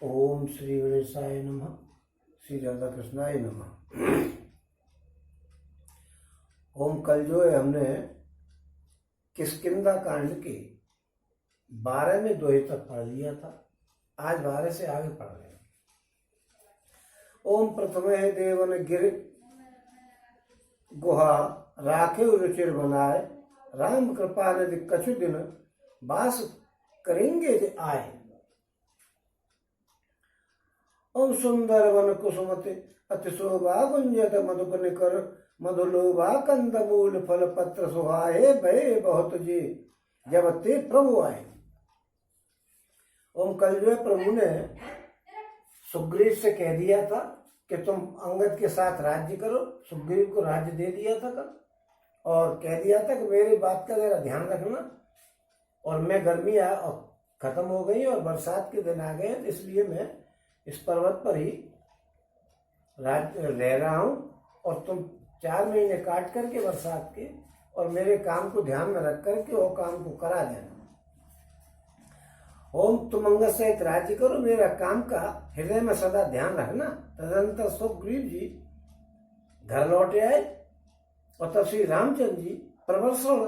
ओम श्री गणेशाय नमः। श्री राधा कृष्णाय नमः। ओम कल जो है हमने किष्किंधा कांड के 12 में 2 तक पढ़ लिया था। आज 12 से आगे पढ़ रहे हैं। ओम प्रथमे देवन गिर गुहा राखे रुचिर बनाए, राम कृपा निधि कछु दिन वास करेंगे जे आए। ओम सुंदर वन कुसुमते अति शोभा गुंजत मधुबन कर, मधुलोभा कंद मूल फल पत्र सुहाए, भय बहुत जी जब ते प्रभु आए। ओम कल जो प्रभु ने सुग्रीव से कह दिया था कि तुम अंगद के साथ राज्य करो। सुग्रीव को राज्य दे दिया था कल, और कह दिया था कि मेरी बात का जरा ध्यान रखना। और मैं गर्मी खत्म हो गई और बरसात के दिन आ गए, इसलिए मैं इस पर्वत पर ही रह रहा हूं, और तुम 4 महीने काट करके बरसात के और मेरे काम को ध्यान में रख करके वो काम को करा देना। ओम तुम अंगद सहित राज्य करो, मेरा काम का हृदय में सदा ध्यान रखना। तदंतर सुग्रीव जी घर लौटे आए और तब श्री रामचंद्र जी प्रवर्षण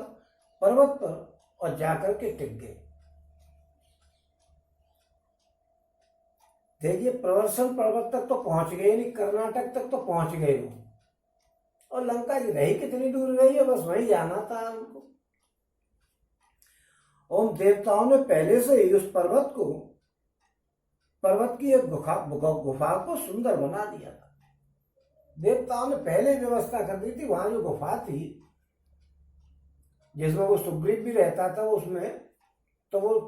पर्वत पर और जाकर के टिक गए। देखिए, प्रवर्षण पर्वत तक तो पहुंच गए नहीं, कर्नाटक तक तो पहुंच गए वो, और लंका जी रही कितनी दूर गई है, बस वहीं जाना था उनको। ओम देवताओं ने पहले से ही उस पर्वत की एक गुफा को सुंदर बना दिया था। देवताओं ने पहले व्यवस्था कर दी थी। वहां जो गुफा थी जिसमें वो सुग्रीव भी रहता था, उसमें तो वो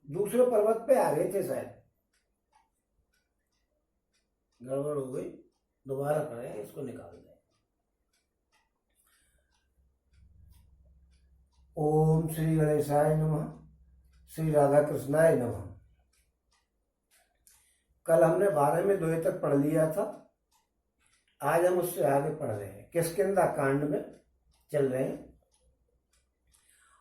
दूसरे पर्वत पे आ गए थे। शायद गड़बड़ हो गई, दोबारा करें, इसको निकाल दें। ओम श्री गणेशाय नमः। श्री राधा कृष्णाय नमः। कल हमने 12 में 2 तक पढ़ लिया था। आज हम उससे आगे पढ़ रहे हैं, किष्किंधा कांड में चल रहे हैं।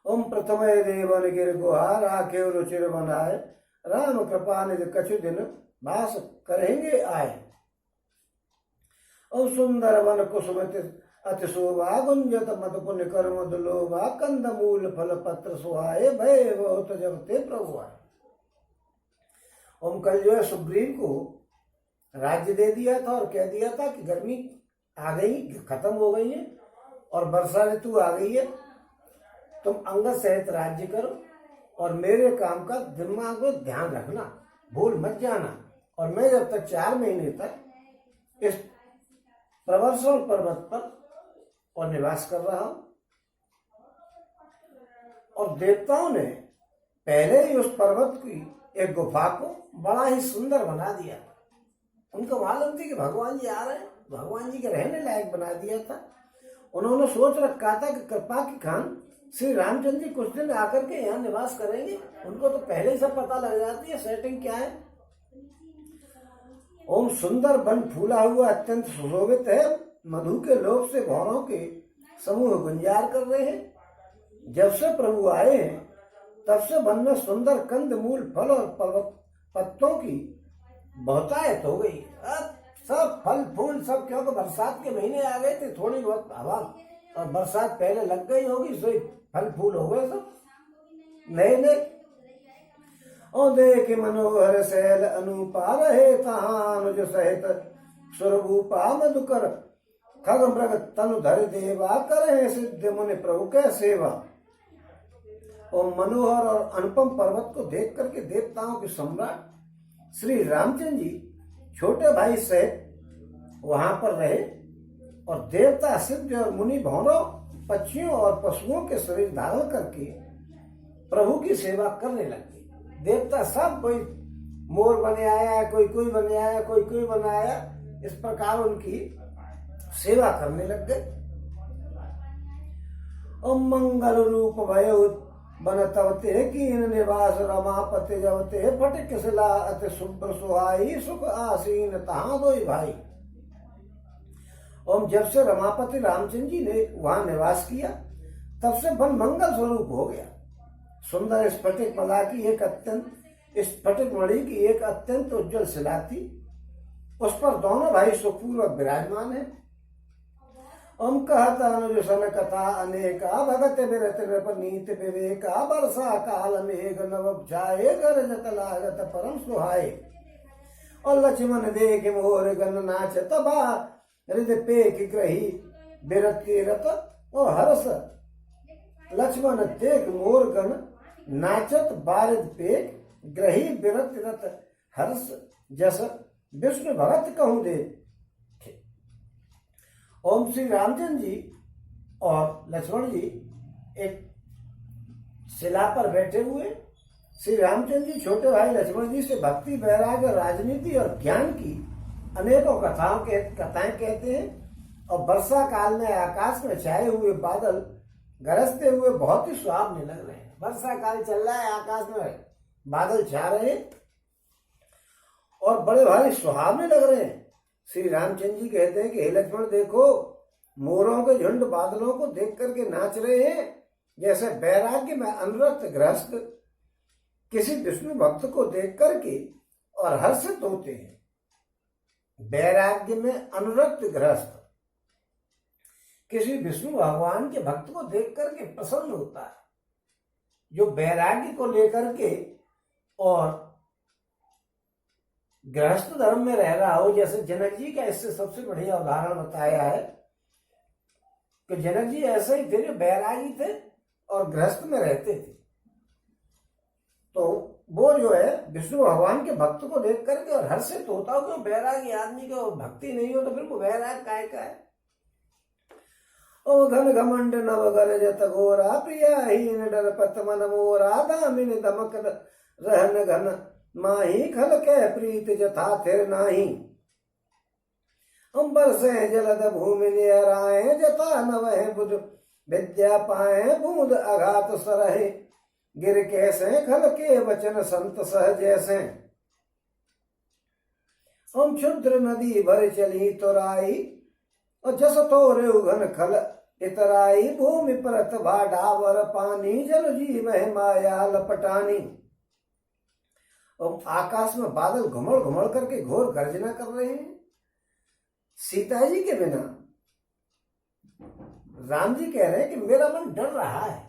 ओम प्रथमे देवन गिर गुहा राखे रुचिर बनाए, राम कृपा निधि कछु दिन वास करेंगे आए। ओम सुंदर वन कुसुमति अति शोभा गुंजत मधुपुन कर, मधुलोभा कंद मूल फल पत्र सुहाए, भय बहुत जब ते प्रभु आए। ओम कल जो है सुग्रीव को राज्य दे दिया था और कह दिया था कि गर्मी आ गई, खत्म हो गई है और वर्षा ऋतु आ गई है, तुम अंगद सहित राज्य करो और मेरे काम का दिमाग में ध्यान रखना, भूल मत जाना। और मैं जब तक 4 महीने तक इस प्रवर्षण पर्वत पर और निवास कर रहा हूं। और देवताओं ने पहले ही उस पर्वत की एक गुफा को बड़ा ही सुंदर बना दिया। उनको मालूम थी कि भगवान जी आ रहे हैं, भगवान जी के रहने लायक बना दिया था। उन्होंने सोच रखा था कि कृपा की खान श्री रामचंद्र जी कुछ दिन आकर के यहाँ निवास करेंगे। उनको तो पहले ही सब पता लग जाती है सेटिंग क्या है। ओम सुंदर वन फूला हुआ अत्यंत सुशोभित है, मधु के लोभ से भौरों के समूह गुंजार कर रहे हैं। जब से प्रभु आए हैं तब से वन में सुंदर कंद मूल फल और पर्वत पत्तों की बहुतायत हो गई। अब सब फल फूल सब, क्योंकि बरसात के महीने आ गए थे, थोड़ी बहुत हवा और बरसात पहले लग गई होगी, सो फल फूल हो गए सब नए नए। और देख मनोहर शैल अनुपा रहे तहानुज सहित, सुरभूपा मधुकर खग मृग तनु धर देवा, करे सिद्ध मुनि प्रभु के सेवा। और मनोहर और अनुपम पर्वत को देख करके देवताओं के सम्राट श्री रामचंद्र जी छोटे भाई सहित वहां पर रहे, और देवता सिद्ध और मुनि भौरों पक्षियों और पशुओं के शरीर धारण करके प्रभु की सेवा करने लगे। देवता सब, कोई मोर बने आया, कोई कोई बने आया, कोई कोई बने आया, इस प्रकार उनकी सेवा करने लग गए। ओम मंगल रूप भयो बन तवते कीन निवास, रमापति जवते फटिक शिला अति शुभ्र सुहाई, सुख आसीन तहां दोई भाई। और जब से रमापति रामचंद्र जी ने वहां निवास किया तब से वन मंगल स्वरूप हो गया। सुंदर स्फटिक मला की एक अत्यंत स्फटिक मणि की एक अत्यंत उज्जवल शिला थी। उस पर दोनों भाई सुखपूर्वक विराजमान है। ओम कहता अनुज सन कथा अनेका भगत विरत नृपनीत विवेका वर्षा काल मेघ नव छाए गरजत लागत परम सुहाए। और लक्ष्मण देख मोर गन नाचत बा हृदय पेख ग्रही विरत रत और हर्ष। लक्ष्मण देख मोर गन नाचत बारिद पेख ग्रही विरत रत हर्ष। जस विष्णु भगत कहूं दे। ओम श्री रामचंद्र जी और लक्ष्मण जी एक शिला पर बैठे हुए। श्री रामचंद्र जी छोटे भाई लक्ष्मण जी से भक्ति, वैराग्य, राजनीति और ज्ञान की अनेकों कथाएं कहते हैं। और वर्षा काल में आकाश में छाए हुए बादल गरजते हुए बहुत ही सुहावने लग रहे हैं। वर्षा काल चल रहा है, आकाश में बादल छा रहे हैं और बड़े भारी सुहावने लग रहे हैं। श्री रामचंद्र जी कहते हैं कि हे लक्ष्मण देखो, मोरों के झुंड बादलों को देख करके नाच रहे हैं, जैसे वैराग्य में अनुरक्त गृहस्थ किसी विष्णु भक्त को देख करके और हर्षित होते हैं। वैराग्य में अनुरक्त गृहस्थ किसी विष्णु भगवान के भक्त को देख करके प्रसन्न होता है, जो वैराग्य को लेकर के और गृहस्थ धर्म में रह रहा हो। जैसे जनक जी का इससे सबसे बढ़िया उदाहरण बताया है कि जनक जी ऐसे ही थे जो बैरागी थे और गृहस्थ में रहते थे। तो वो जो है विष्णु भगवान के भक्त को देख करके और हर्षित होता हो कि बैरागी आदमी को भक्ति नहीं हो तो फिर वो बैराग काय का है। ओ घन घमंड नव गरजत घोरा प्रियाहीन डरपत मन मोरा दामिनी दमक रहन घन माही खल कह प्रीत जथा थिर नाही। अंबर से जलद भूमि निहराए जता नवह बुध विद्या पाए बूंद अघात सरहे गिर कैसे खल के वचन संत सह जैसे। हम क्षुद्र नदी भर चली तुराई और जस तोरे उघन खल इतराई भूमि परत भाडावर पानी जल जी मह माया लपटानी। और आकाश में बादल घुमड़ घुमड़ करके घोर गर्जना कर रहे हैं। सीता जी के बिना राम जी कह रहे हैं कि मेरा मन डर रहा है।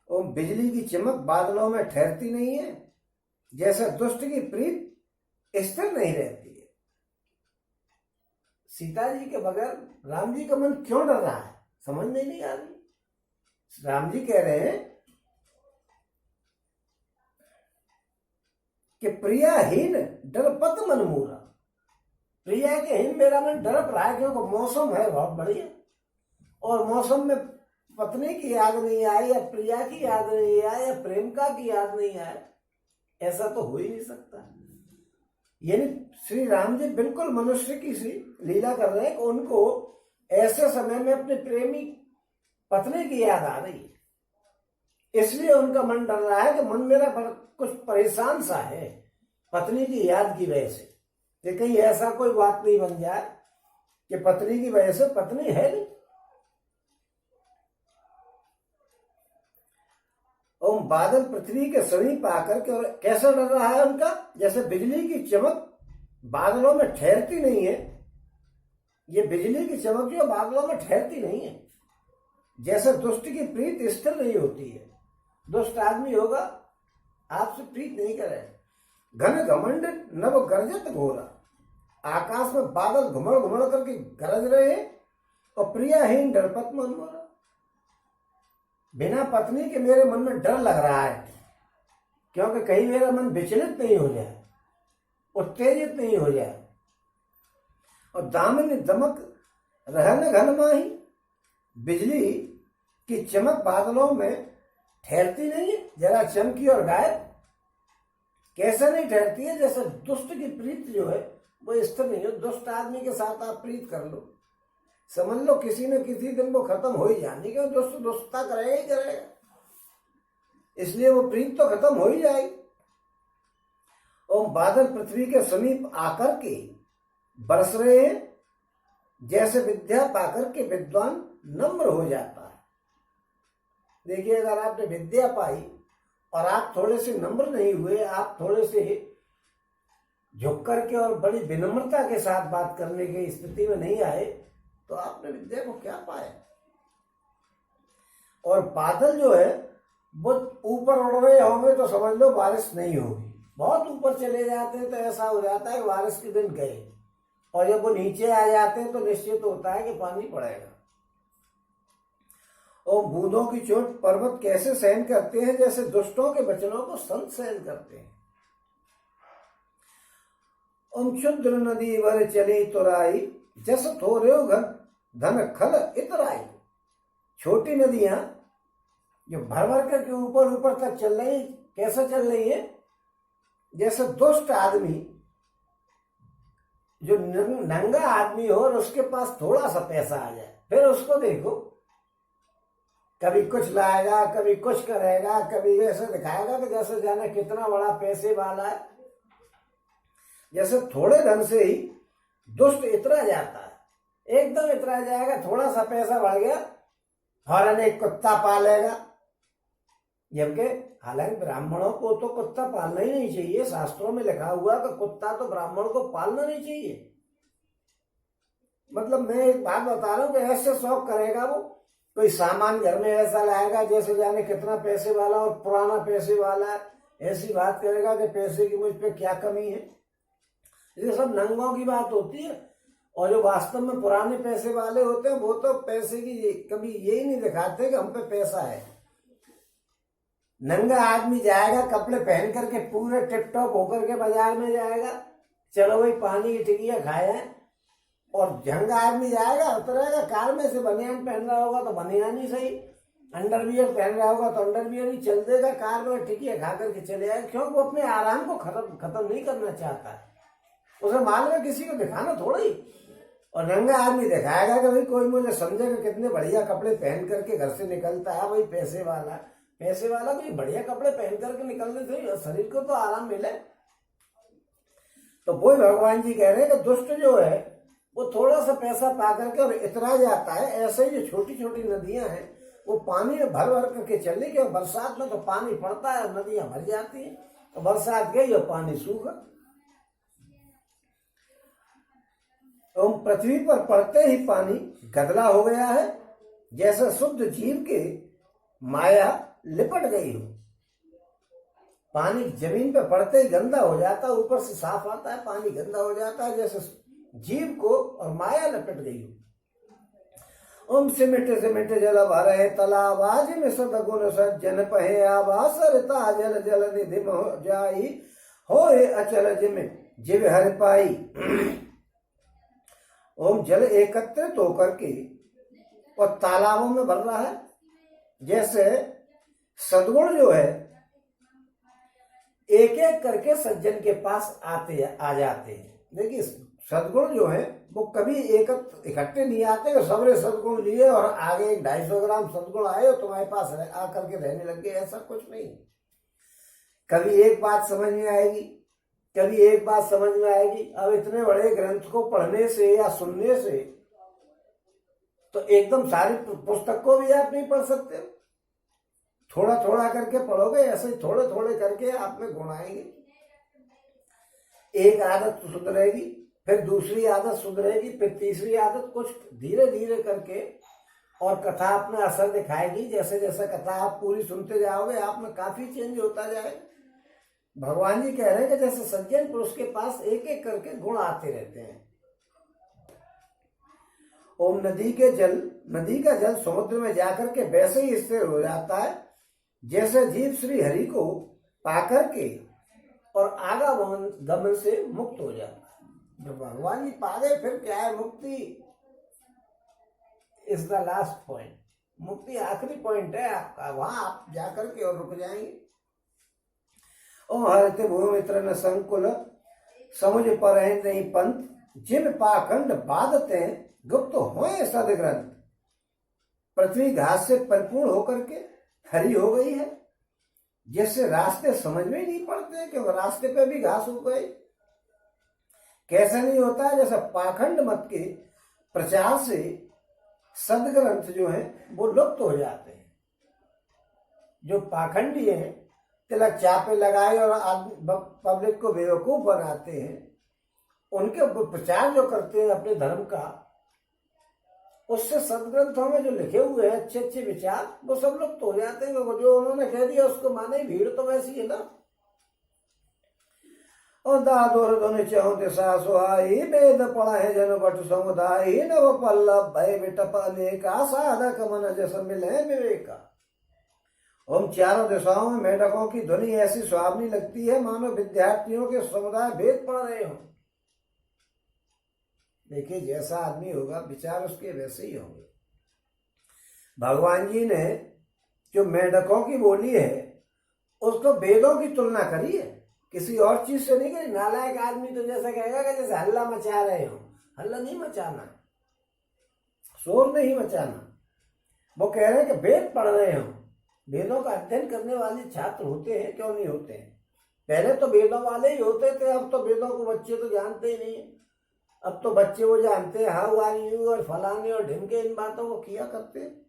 और बिजली की चमक बादलों में ठहरती नहीं है, जैसे दुष्ट की प्रीत स्थिर नहीं रहती है। सीता जी के बगैर राम जी का मन क्यों डर रहा है, समझ में नहीं आ रही। राम जी कह रहे हैं कि प्रियाहीन डरपत मन मोरा। प्रिया के हीन मेरा मन डरप रहा है, क्योंकि मौसम है बहुत बढ़िया और मौसम में पत्नी की याद नहीं आए या प्रिया की याद नहीं आए या प्रेमिका की याद नहीं आए, ऐसा तो हो ही नहीं सकता। यानी श्री राम जी बिल्कुल मनुष्य की सी लीला कर रहे हैं कि उनको ऐसे समय में अपने प्रेमी पत्नी की याद आ रही है, इसलिए उनका मन डर रहा है कि मन मेरा कुछ परेशान सा है पत्नी की याद की वजह से, कि कहीं ऐसा कोई बात नहीं बन जाए कि पत्नी की वजह से, पत्नी है नहीं। और बादल पृथ्वी के समीप आकर के, और कैसा डर रहा है उनका, जैसे बिजली की चमक बादलों में ठहरती नहीं है। ये बिजली की चमक जो बादलों में ठहरती नहीं है, जैसे दुष्ट की प्रीत स्थिर नहीं होती है। दुष्ट आदमी होगा आपसे प्रीत नहीं करे। घन घमंड नव गरजत घोरा, आकाश में बादल घुमड़ घुमड़ करके गरज रहे हैं। और प्रियाहीन डरपत मन मोरा, बिना पत्नी के मेरे मन में डर लग रहा है, क्योंकि कहीं मेरा मन विचलित नहीं हो जाए, उत्तेजित नहीं हो जाए। और दामिनी दमक रहन घन माही, बिजली की चमक बादलों में ठहरती नहीं है, जरा चमकी और गायब। कैसे नहीं ठहरती है, जैसे दुष्ट की प्रीत जो है वो स्थिर नहीं है। दुष्ट आदमी के साथ आप प्रीत कर लो, समझ लो किसी न किसी दिन वो खत्म हो ही जानी, क्यों दुष्ट दुष्टता करेगा ही करेगा, इसलिए वो प्रीत तो खत्म हो ही जाएगी। और बादल पृथ्वी के समीप आकर के बरस रहे हैं, जैसे विद्या पाकर के विद्वान नम्र हो जाता है। देखिए, अगर आपने विद्या पाई और आप थोड़े से नम्र नहीं हुए, आप थोड़े से झुक करके और बड़ी विनम्रता के साथ बात करने की स्थिति में नहीं आए, तो आपने विद्या को क्या पाया। और बादल जो है वो ऊपर उड़ रहे होंगे तो समझ लो बारिश नहीं होगी, बहुत ऊपर चले जाते हैं तो ऐसा हो जाता है बारिश के दिन गए, और जब वो नीचे आ जाते हैं तो निश्चित होता है कि पानी पड़ेगा। और बूंदों की चोट पर्वत कैसे सहन करते हैं, जैसे दुष्टों के वचनों को संत सहन करते हैं। क्षुद्र नदी भर चली तुराई, जस थोरे धन खल इतराई। छोटी नदियां जो भर भर करके ऊपर ऊपर तक चल रही, कैसे चल रही है, जैसे दुष्ट आदमी, जो नंगा आदमी हो और उसके पास थोड़ा सा पैसा आ जाए, फिर उसको देखो कभी कुछ लाएगा, कभी कुछ करेगा, कभी ऐसे दिखाएगा कि जैसे जाने कितना बड़ा पैसे वाला है। जैसे थोड़े धन से ही दुष्ट इतरा जाता है, एकदम इतरा जाएगा, थोड़ा सा पैसा बढ़ गया फौरन एक कुत्ता पालेगा। जबकि हालांकि ब्राह्मणों को तो कुत्ता पालना ही नहीं चाहिए, शास्त्रों में लिखा हुआ कि कुत्ता तो ब्राह्मण को पालना नहीं चाहिए। मतलब मैं एक बात बता रहा हूं कि ऐसे शौक करेगा वो, कोई सामान घर में ऐसा लाएगा जैसे जाने कितना पैसे वाला और पुराना पैसे वाला है, ऐसी बात करेगा कि पैसे की मुझ पे क्या कमी है। ये सब नंगों की बात होती है, और जो वास्तव में पुराने पैसे वाले होते हैं वो तो पैसे की कभी यही नहीं दिखाते कि हम पे पैसा है। नंगा आदमी जाएगा कपड़े पहन करके पूरे टिप टॉप होकर के बाजार में जाएगा, चलो भाई पानी की टिकिया खाए, और झंगा आदमी जाएगा उतरेगा कार में से, बनियान पहन रहा होगा तो बनियान ही सही, अंडरवियर पहन रहा होगा तो अंडरवियर ही चल देगा, कार में टिकिया खा करके चले जाएगा, क्योंकि वो अपने आराम को खत्म नहीं करना चाहता है, उसे मालूम है किसी को दिखाना थोड़ा ही। और नंगा आदमी दिखाएगा कि भाई कोई मुझे समझेगा कितने बढ़िया कपड़े पहन करके घर से निकलता है, भाई पैसे वाला कोई बढ़िया कपड़े पहन करके निकलने से शरीर को तो आराम मिले। तो वही भगवान जी कह रहे हैं कि दुष्ट जो है वो थोड़ा सा पैसा पा करके और इतरा जाता है। ऐसे ही जो छोटी छोटी नदियां हैं वो पानी में भर भर करके चल रही, क्योंकि बरसात में तो पानी पड़ता है और नदियां भर जाती है, तो बरसात गई और पानी सूखा। तो पृथ्वी पर पड़ते ही पानी गदला हो गया है, जैसे शुद्ध जीव के माया लिपट गई हो। पानी जमीन पर पड़ते ही गंदा हो जाता है, ऊपर से साफ आता है, पानी गंदा हो जाता है, जैसे जीव को और माया लिपट गई हो। ओम सिमट जल भरे तालाब, आज में सदगुण सज्जन पहे आवास, रिता जल जल निधि जाई, होए अचल जिम जिव हर पाई। ओम जल एकत्रित होकर के और तालाबों में भर रहा है, जैसे सद्गुण जो है एक एक करके सज्जन के पास आ जाते हैं। देखिए सद्गुण जो है वो कभी इकट्ठे नहीं आते कि सबरे सद्गुण लिए और आगे 250 ग्राम सद्गुण आए और तुम्हारे पास आकर के रहने लग गए, ऐसा कुछ नहीं। कभी एक बात समझ में आएगी, कभी एक बात समझ में आएगी। अब इतने बड़े ग्रंथ को पढ़ने से या सुनने से तो एकदम सारी पुस्तक को भी आप नहीं पढ़ सकते, थोड़ा थोड़ा करके पढ़ोगे, ऐसे थोड़े थोड़े करके आप में गुण आएंगे। एक आदत सुधरेगी, फिर दूसरी आदत सुधरेगी, फिर तीसरी आदत, कुछ धीरे धीरे करके, और कथा अपना असर दिखाएगी। जैसे जैसे कथा आप पूरी सुनते जाओगे आप में काफी चेंज होता जाएगा। भगवान जी कह रहे हैं कि जैसे सज्जन पुरुष के पास एक एक करके गुण आते रहते हैं। ओम नदी का जल समुद्र में जाकर के वैसे ही स्थिर हो जाता है जैसे जीव श्री हरि को पाकर के और आगमन से मुक्त हो जाता है। जब भगवान जी पा गए फिर क्या है, मुक्ति इज द लास्ट पॉइंट, मुक्ति आखिरी पॉइंट है आपका, वहां आप जाकर के और रुक जाएंगे। ओ हरित भूमित्र न संकुल, समुझ पर नहीं पंथ, जिन पाखंड बाधते गुप्त होए सदग्रंथ। पृथ्वी घास से परिपूर्ण होकर के हरी हो गई है, जैसे रास्ते समझ में ही नहीं पड़ते कि रास्ते पे भी घास हो गए। कैसे नहीं होता है, जैसे पाखंड मत के प्रचार से सदग्रंथ जो है वो लुप्त हो जाते हैं। जो पाखंडी हैं तिलक चापे लगाए और पब्लिक को बेवकूफ बनाते हैं, उनके प्रचार जो करते हैं अपने धर्म का, उससे सदग्रंथों में जो लिखे हुए हैं अच्छे अच्छे विचार, वो सब लोग तो हो जाते हैं। जो उन्होंने कह दिया उसको माने, भीड़ तो वैसी है ना। और दादोर धुन चौ दिशा सुहाई, वेद पढ़े जन बट समुदायी, नव पल्लव भय विटप अनेका, साधक मन जस मिले विवेका। हम चारों दिशाओं में मेढकों की ध्वनि ऐसी सुहावनी लगती है मानो विद्यार्थियों के समुदाय वेद पढ़ रहे हो। देखिए, जैसा आदमी होगा विचार उसके वैसे ही होंगे। भगवान जी ने जो मेढकों की बोली है उसको वेदों की तुलना करी है, किसी और चीज से नहीं करी। नालायक आदमी तो जैसा कहेगा कि जैसे हल्ला मचा रहे हो, हल्ला नहीं मचाना, शोर नहीं मचाना। वो कह रहे हैं कि वेद पढ़ रहे हो। वेदों का अध्ययन करने वाले छात्र होते हैं, क्यों नहीं होते हैं? पहले तो वेदों वाले ही होते थे, अब तो वेदों को बच्चे तो जानते ही नहीं है। अब तो बच्चे वो जानते हैं हाउ आर यू और फलाने और ढिमके, इन बातों को किया करते हैं।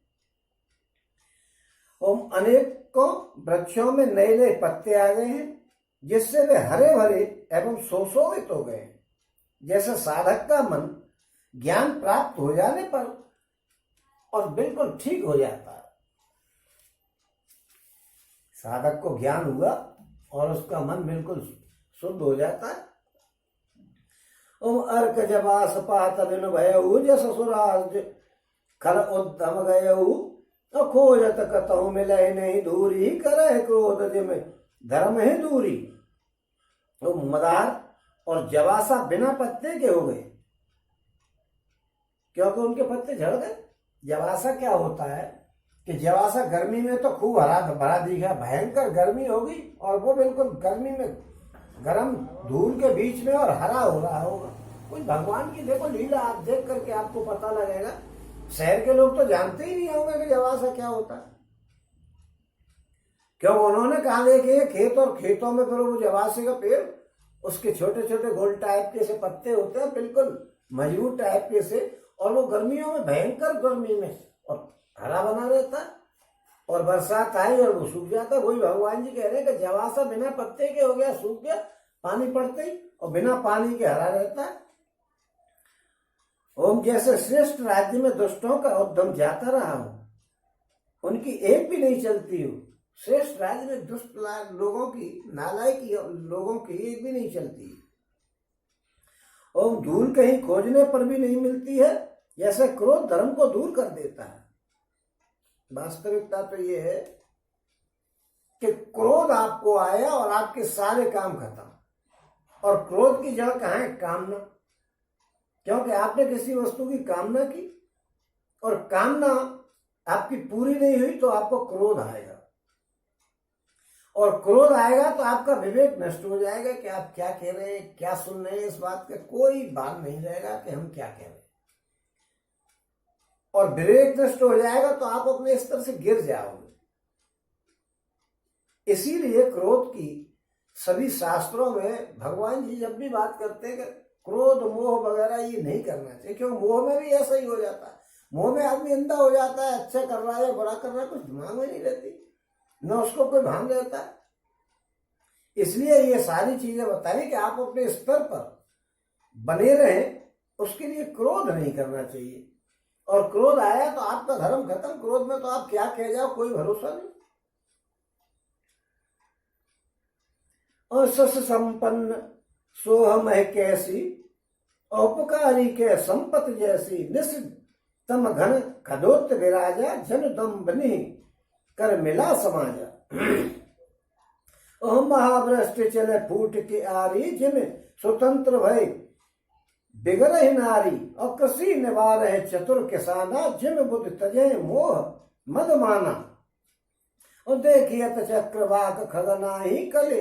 अनेकों वृक्षों में नए नए पत्ते आ गए हैं, जिससे वे हरे भरे एवं सुशोभित हो गए। जैसे साधक का मन ज्ञान प्राप्त हो जाने पर और बिल्कुल ठीक हो जाता है। साधक को ज्ञान हुआ और उसका मन बिल्कुल शुद्ध हो जाता है। अर्क जबास पात बिन भयऊ, जस सुराज खल उद्दम गयऊ, खोजत कतहु मिले नहीं दूरी, करे क्रोध जिम धर्म है दूरी। तो मदार और जवासा बिना पत्ते के हो गए, क्योंकि उनके पत्ते झड़ गए। जवासा क्या होता है कि जवासा गर्मी में तो खूब हरा भरा दिखा, भयंकर गर्मी होगी और वो बिल्कुल गर्मी में गर्म धूल के बीच में और हरा हो रहा होगा। कुछ भगवान की देखो लीला, आप देख करके आपको पता लगेगा। शहर के लोग तो जानते ही नहीं होंगे कि जवासा क्या होता है, क्यों? उन्होंने कहा देखे खेत, और खेतों में फिर वो जवासे का पेड़, उसके छोटे छोटे गोल टाइप के से पत्ते होते हैं, बिल्कुल मजबूत टाइप के से, और वो गर्मियों में, भयंकर गर्मी में और हरा बना रहता है, और बरसात आई और वो सूख जाता है। वही भगवान जी कह रहे हैं कि जवासा बिना पत्ते के हो गया, सूख गया पानी पड़ते ही, और बिना पानी के हरा रहता है। ओम जैसे श्रेष्ठ राज्य में दुष्टों का उद्यम जाता रहा हूं, उनकी एक भी नहीं चलती हो। श्रेष्ठ राज्य में दुष्ट लोगों की, नालायक लोगों की एक भी नहीं चलती। ओम धूल कहीं खोजने पर भी नहीं मिलती है, जैसे क्रोध धर्म को दूर कर देता है। वास्तविकता तो ये है कि क्रोध आपको आया और आपके सारे काम खत्म। और क्रोध की जड़ कहाँ है? कामना। क्योंकि आपने किसी वस्तु की कामना की और कामना आपकी पूरी नहीं हुई तो आपको क्रोध आएगा, और क्रोध आएगा तो आपका विवेक नष्ट हो जाएगा कि आप क्या कह रहे हैं, क्या सुन रहे हैं। इस बात का कोई भान नहीं रहेगा कि हम क्या कह रहे हैं, और विवेक नष्ट हो जाएगा तो आप अपने स्तर से गिर जाओगे। इसीलिए क्रोध की सभी शास्त्रों में भगवान जी जब भी बात करते हैं कि क्रोध मोह वगैरह ये नहीं करना चाहिए, क्योंकि मोह में भी ऐसा ही हो जाता है। मोह में आदमी अंधा हो जाता है, अच्छा कर रहा है या बुरा कर रहा है, कुछ दिमाग में नहीं रहती, न उसको कोई भान रहता है। इसलिए ये सारी चीजें बताई कि आप अपने स्तर पर बने रहें, उसके लिए क्रोध नहीं करना चाहिए। और क्रोध आया तो आपका धर्म खत्म। क्रोध में तो आप क्या कह जाओ, कोई भरोसा नहीं। और सस संपन्न सोहम है कैसी, औपकारी के संपत जैसी, निस तम घन खदोत विराजा, जन दम बनी कर मिला समाजा। ओह महाभ्रष्ट चले फूट के आरी, जिम स्वतंत्र भय बिगड़ नारी, और कृषि निवार है चतुर किसाना, जिम बुद्ध तजय मोह मद माना। और देखिए चक्रवाक खगनाही, कले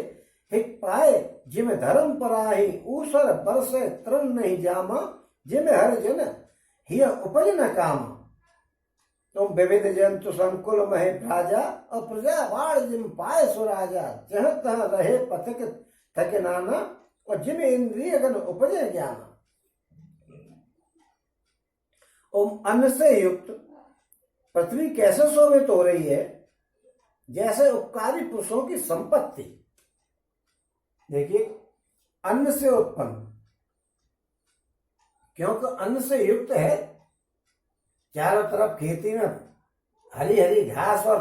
हिक पाए जिम धर्म पराही, ऊसर बरसे तृण नहीं जामा, जिम हर जन हिय उपज न काम। तुम विविध जंतु संकुल महे भ्राजा, और प्रजा वाण जिम पाए सुराजा, जह तह रहे पथिक थक नाना, और जिम इंद्रिय गण उपजे ज्ञान। ओम अन्न से युक्त पृथ्वी कैसे शोभित हो रही है, जैसे उपकारी पुरुषों की संपत्ति। देखिए, अन्न से उत्पन्न, क्योंकि अन्न से युक्त है, चारों तरफ खेती में हरी हरी घास और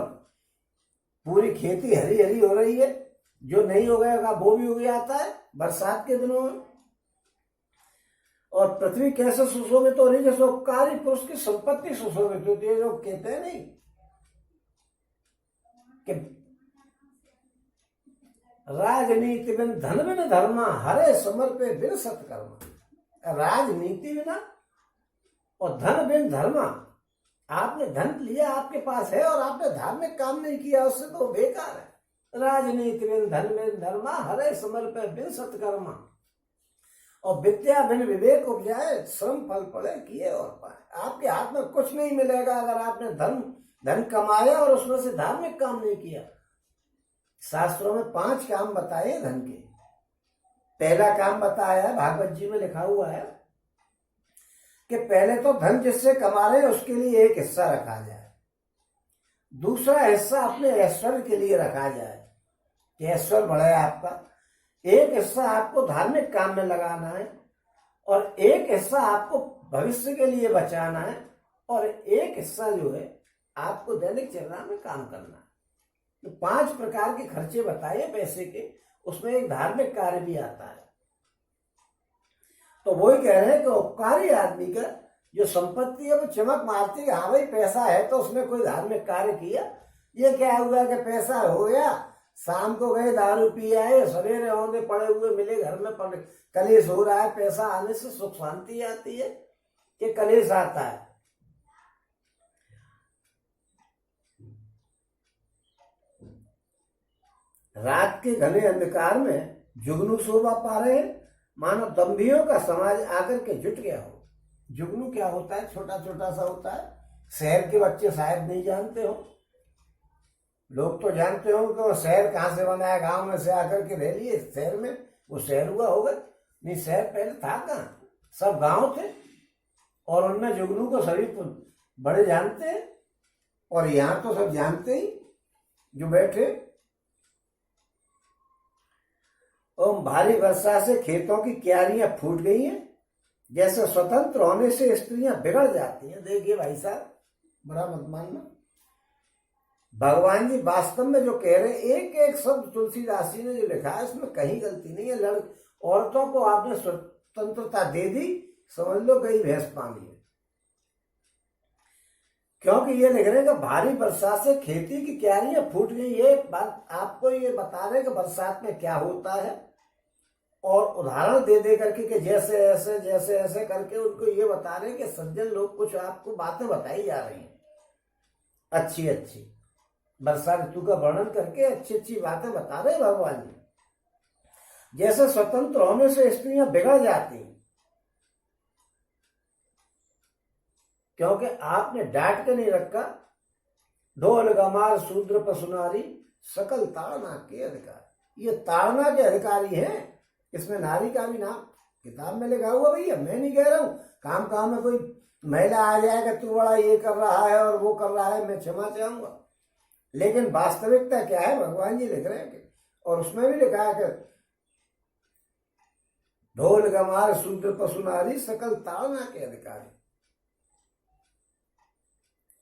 पूरी खेती हरी हरी हो रही है। जो नहीं उगेगा वो भी उग जाता है बरसात के दिनों में। और पृथ्वी कैसे सुशोभित हो रही, जैसे उपकारी पुरुष की संपत्ति सुशोभित होती है। जो कहते हैं नहीं कि राजनीति बिन धन बिन धर्मा, हरे समर पे बिन सत्कर्मा। राजनीति बिना और धन बिन धर्मा, आपने धन लिया, आपके पास है और आपने धार्मिक काम नहीं किया, उससे तो बेकार है। राजनीति बिन धन बिन धर्मा, हरे समर पे बिन सत्कर्मा। और विद्या बिन विवेक उपजाए, श्रम फल पड़े किए और पाए। आपके हाथ में कुछ नहीं मिलेगा अगर आपने धन कमाया और उसमें से धार्मिक काम नहीं किया। शास्त्रों में 5 काम बताए धन के। पहला काम बताया है, भागवत जी में लिखा हुआ है कि पहले तो धन जिससे कमा रहे हैं उसके लिए एक हिस्सा रखा जाए। दूसरा हिस्सा अपने ऐश्वर्य के लिए रखा जाए कि ऐश्वर्य बढ़े आपका। एक हिस्सा आपको धार्मिक काम में लगाना है और एक हिस्सा आपको भविष्य के लिए बचाना है और एक हिस्सा जो है आपको दैनिक चर्या में काम करना है। तो 5 प्रकार के खर्चे बताए पैसे के, उसमें एक धार्मिक कार्य भी आता है। तो वही कह रहे हैं कि उपकारी आदमी का जो संपत्ति है वो चमक मारती है, हाँ भाई पैसा है तो उसने कोई धार्मिक कार्य किया। ये क्या हुआ कि पैसा हो गया, शाम को गए दारू पी आए, सवेरे औंधे पड़े हुए मिले घर में, पड़े कलेश हो रहा है। पैसा आने से सुख शांति आती है कि कलेश आता है? रात के घने अंधकार में जुगनू शोभा पा रहे हैं, मानो दंभियों का समाज आकर के जुट गया हो। जुगनू क्या होता है? छोटा छोटा सा होता है, शहर के बच्चे शायद नहीं जानते हो, लोग तो जानते हो कि वो शहर कहाँ से बना है, गांव में से आकर के रह लिए शहर में, वो शहर हुआ होगा। नहीं, शहर पहले था कहाँ, सब गांव थे और उनमें जुगनू को सभी बड़े जानते हैं। और यहाँ तो सब जानते ही जो बैठे। और भारी वर्षा से खेतों की क्यारियां फूट गई हैं, जैसे स्वतंत्र होने से स्त्रियां बिगड़ जाती हैं। देखिए भाई साहब, बड़ा मत मानना, भगवान जी वास्तव में जो कह रहे हैं, एक एक शब्द तुलसीदास जी ने जो लिखा है इसमें कहीं गलती नहीं है। औरतों को आपने स्वतंत्रता दे दी, समझ लो कहीं भैंस पानी है। क्योंकि ये लिख रहे हैं कि भारी बरसात से खेती की क्यारियां फूट गई। ये बात आपको ये बता रहे हैं कि बरसात में क्या होता है, और उदाहरण दे दे करके कि जैसे ऐसे करके उनको ये बता रहे हैं कि सज्जन लोग कुछ आपको बातें बताई जा रही हैं अच्छी अच्छी, वर्षा ऋतु का वर्णन करके अच्छी अच्छी बातें बता रहे भगवान जी। जैसे स्वतंत्र होने से स्त्रियां बिगड़ जाती हैं, क्योंकि आपने डांट के नहीं रखा। ढोल गमार शूद्र पशुनारी सकल ताड़ना के अधिकारी। ये ताड़ना के अधिकारी हैं, इसमें नारी का भी नाम किताब में लिखा हुआ। भैया मैं नहीं कह रहा हूं काम में कोई महिला आ जाएगा तू बड़ा ये कर रहा है और वो कर रहा है, मैं क्षमा चाहूंगा, लेकिन वास्तविकता क्या है भगवान जी लिख रहे हैं। और उसमें भी लिखा है कि ढोल गमार शूद्र पशुनारी सकल ताड़ना के अधिकारी।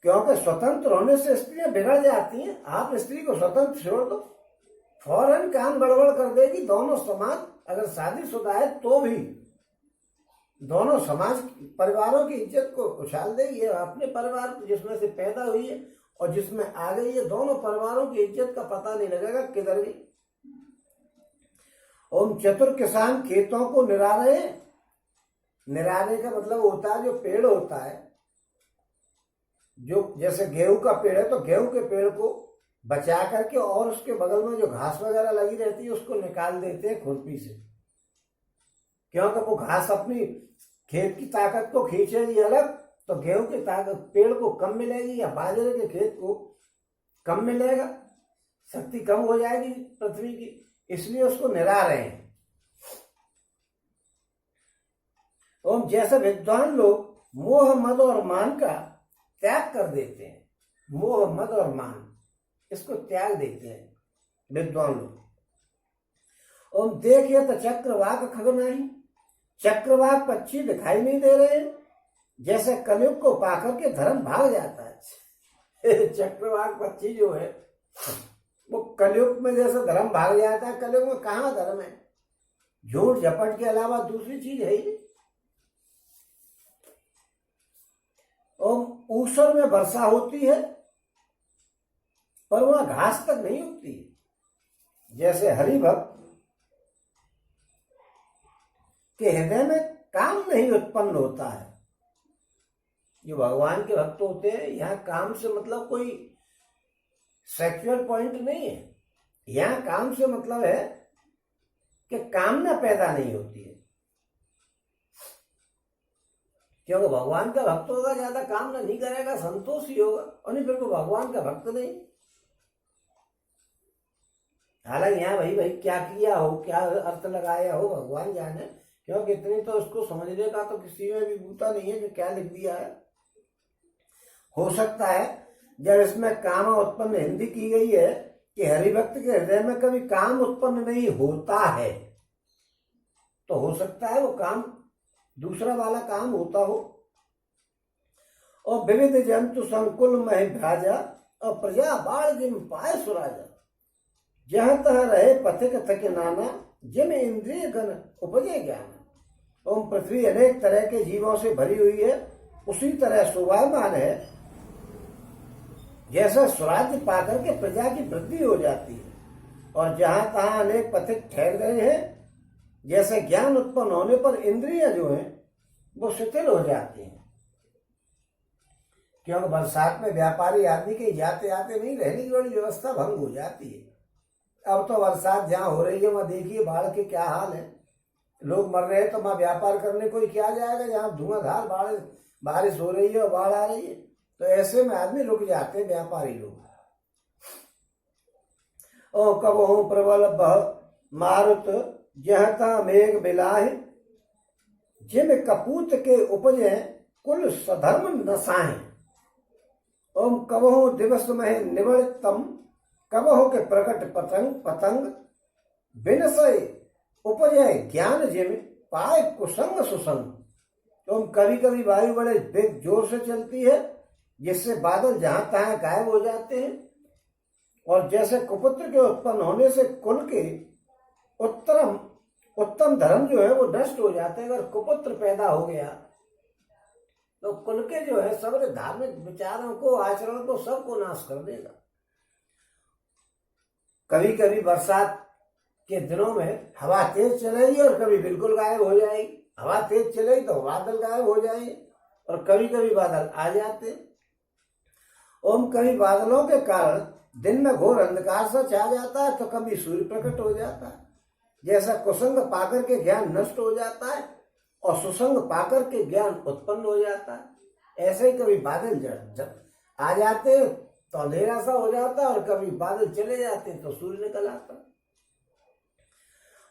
क्योंकि स्वतंत्र होने से स्त्रियां बिगड़ जाती हैं। आप स्त्री को स्वतंत्र छोड़ दो, फौरन काम गड़बड़ कर देगी। दोनों समाज अगर शादीशुदा है तो भी दोनों समाज परिवारों की इज्जत को उछाल देगी। ये अपने परिवार जिसमें से पैदा हुई है और जिसमें आ गई है, दोनों परिवारों की इज्जत का पता नहीं लगेगा किधर गई। ओम चतुर किसान खेतों को निरा रहे हैं। निराने का मतलब होता है जो पेड़ होता है, जो जैसे गेहूं का पेड़ है तो गेहूं के पेड़ को बचा करके और उसके बगल में जो घास वगैरह लगी रहती है उसको निकाल देते हैं खुरपी से, क्योंकि वो घास अपनी खेत की ताकत को खींचेगी अलग, तो गेहूं की ताकत पेड़ को कम मिलेगी या बाजरे के खेत को कम मिलेगा, शक्ति कम हो जाएगी पृथ्वी की, इसलिए उसको निरा रहे हैं। और जैसे विद्वान लोग मोह मद और मान का त्याग कर देते हैं। मोह मद और मान, इसको त्याग देते हैं विद्वान लोग। और देखिए तो चक्रवाक खग नहीं, चक्रवाक पक्षी दिखाई नहीं दे रहे, जैसे कलयुग को पाकर के धर्म भाग जाता है। चक्रवाक पक्षी जो है वो कलयुग में जैसे धर्म भाग जाता है। कलयुग में कहाँ धर्म है? झूठ झपट के अलावा दूसरी चीज है ही। और ऊसर में वर्षा होती है पर वहां घास तक नहीं उगती। जैसे हरिभक्त के हृदय में काम नहीं उत्पन्न होता है। जो भगवान के भक्त होते हैं, यहाँ काम से मतलब कोई सेक्सुअल पॉइंट नहीं है। यहाँ काम से मतलब है कि कामना पैदा नहीं होती है, क्योंकि भगवान का भक्त होगा ज्यादा कामना नहीं करेगा, संतोष ही होगा, और नहीं फिर को भगवान का भक्त नहीं। हालांकि यहाँ भाई क्या किया हो, क्या अर्थ लगाया हो, भगवान जाने, क्योंकि इतनी तो उसको समझने का तो किसी में भी बूता नहीं है कि क्या लिख दिया है। हो सकता है जब इसमें काम उत्पन्न हिंदी की गई है कि हरिभक्त के हृदय में कभी काम उत्पन्न नहीं होता है, तो हो सकता है वो काम दूसरा वाला काम होता हो। और विविध जंतु संकुल मह भ्राजा, और प्रजा बाढ़ जिम पाए सुराजा, जहां तह रहे पथिक थक नाना, जिम इंद्रिय गण उपजे ज्ञान। ओम पृथ्वी अनेक तरह के जीवों से भरी हुई है, उसी तरह शोभायमान है जैसा स्वराज्य पाकर के प्रजा की वृद्धि हो जाती है। और जहां तहां अनेक पथिक ठहर गए हैं, जैसे ज्ञान उत्पन्न होने पर इंद्रियां जो हैं वो शिथिल हो जाती हैं। क्योंकि बरसात में व्यापारी आदमी के जाते आते नहीं, रहने की बड़ी व्यवस्था भंग हो जाती है। अब तो बरसात जहाँ हो रही है वहां देखिए बाढ़ के क्या हाल है, लोग मर रहे हैं, तो वहां व्यापार करने कोई क्या जाएगा जहाँ धुआंधार बारिश हो रही है और बाढ़ आ रही है। तो ऐसे में आदमी रुक जाते हैं व्यापारी लोग। ओ कबहू प्रबल बह मारुत, जहता मेघ बिलाहे, जिम कपूत के उपजे कुल सधर्म नसाहे। ओम कबहू दिवस में निवृत्तम, कबहू के प्रकट पतंग, बिनसय उपजय ज्ञान जिम पाए कुसंग सुसंग। तो कभी कभी वायु बड़े वेग जोर से चलती है, जिससे बादल जहां तहां गायब हो जाते हैं। और जैसे कुपुत्र के उत्पन्न होने से कुल के उत्तम धर्म जो है वो नष्ट हो जाते हैं। अगर कुपुत्र पैदा हो गया तो कुल के जो है सब धार्मिक विचारों को, आचरण को, सबको नाश कर देगा। कभी कभी बरसात के दिनों में हवा तेज चलेगी और कभी बिल्कुल गायब हो जाएगी। हवा तेज चलेगी तो बादल गायब हो जाएंगे, और कभी कभी बादल आ जाते। ओम कभी बादलों के कारण दिन में घोर अंधकार सा छा जाता है, तो कभी सूर्य प्रकट हो जाता है। जैसा कुसंग पाकर के ज्ञान नष्ट हो जाता है और सुसंग पाकर के ज्ञान उत्पन्न हो जाता है, ऐसे ही कभी बादल जब आ जाते तो अंधेरा सा हो जाता है, और कभी बादल चले जाते तो सूर्य निकल आता।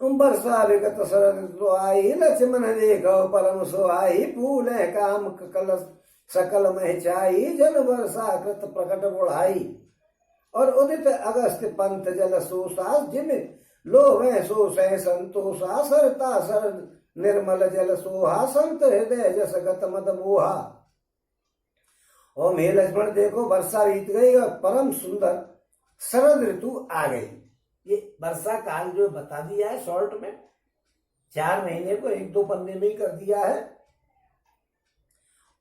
बरसा विगत शरद आई, लक्ष्मण देखो परम सुहाई, फूल काम कलश सकल में चाई, जल वर्षा कृत प्रकट बुढ़ाई। और उदित अगस्त पंथ जल सोसा, जिम लोभ सोस संतोषा, सरता सर निर्मल जल सोहा, संत हृदय जस गत मद मोहा। और हे लक्ष्मण देखो वर्षा बीत गई और परम सुंदर शरद ऋतु आ गई। ये वर्षा काल जो बता दिया है शॉर्ट में, 4 महीने को 1-2 पन्ने में ही कर दिया है।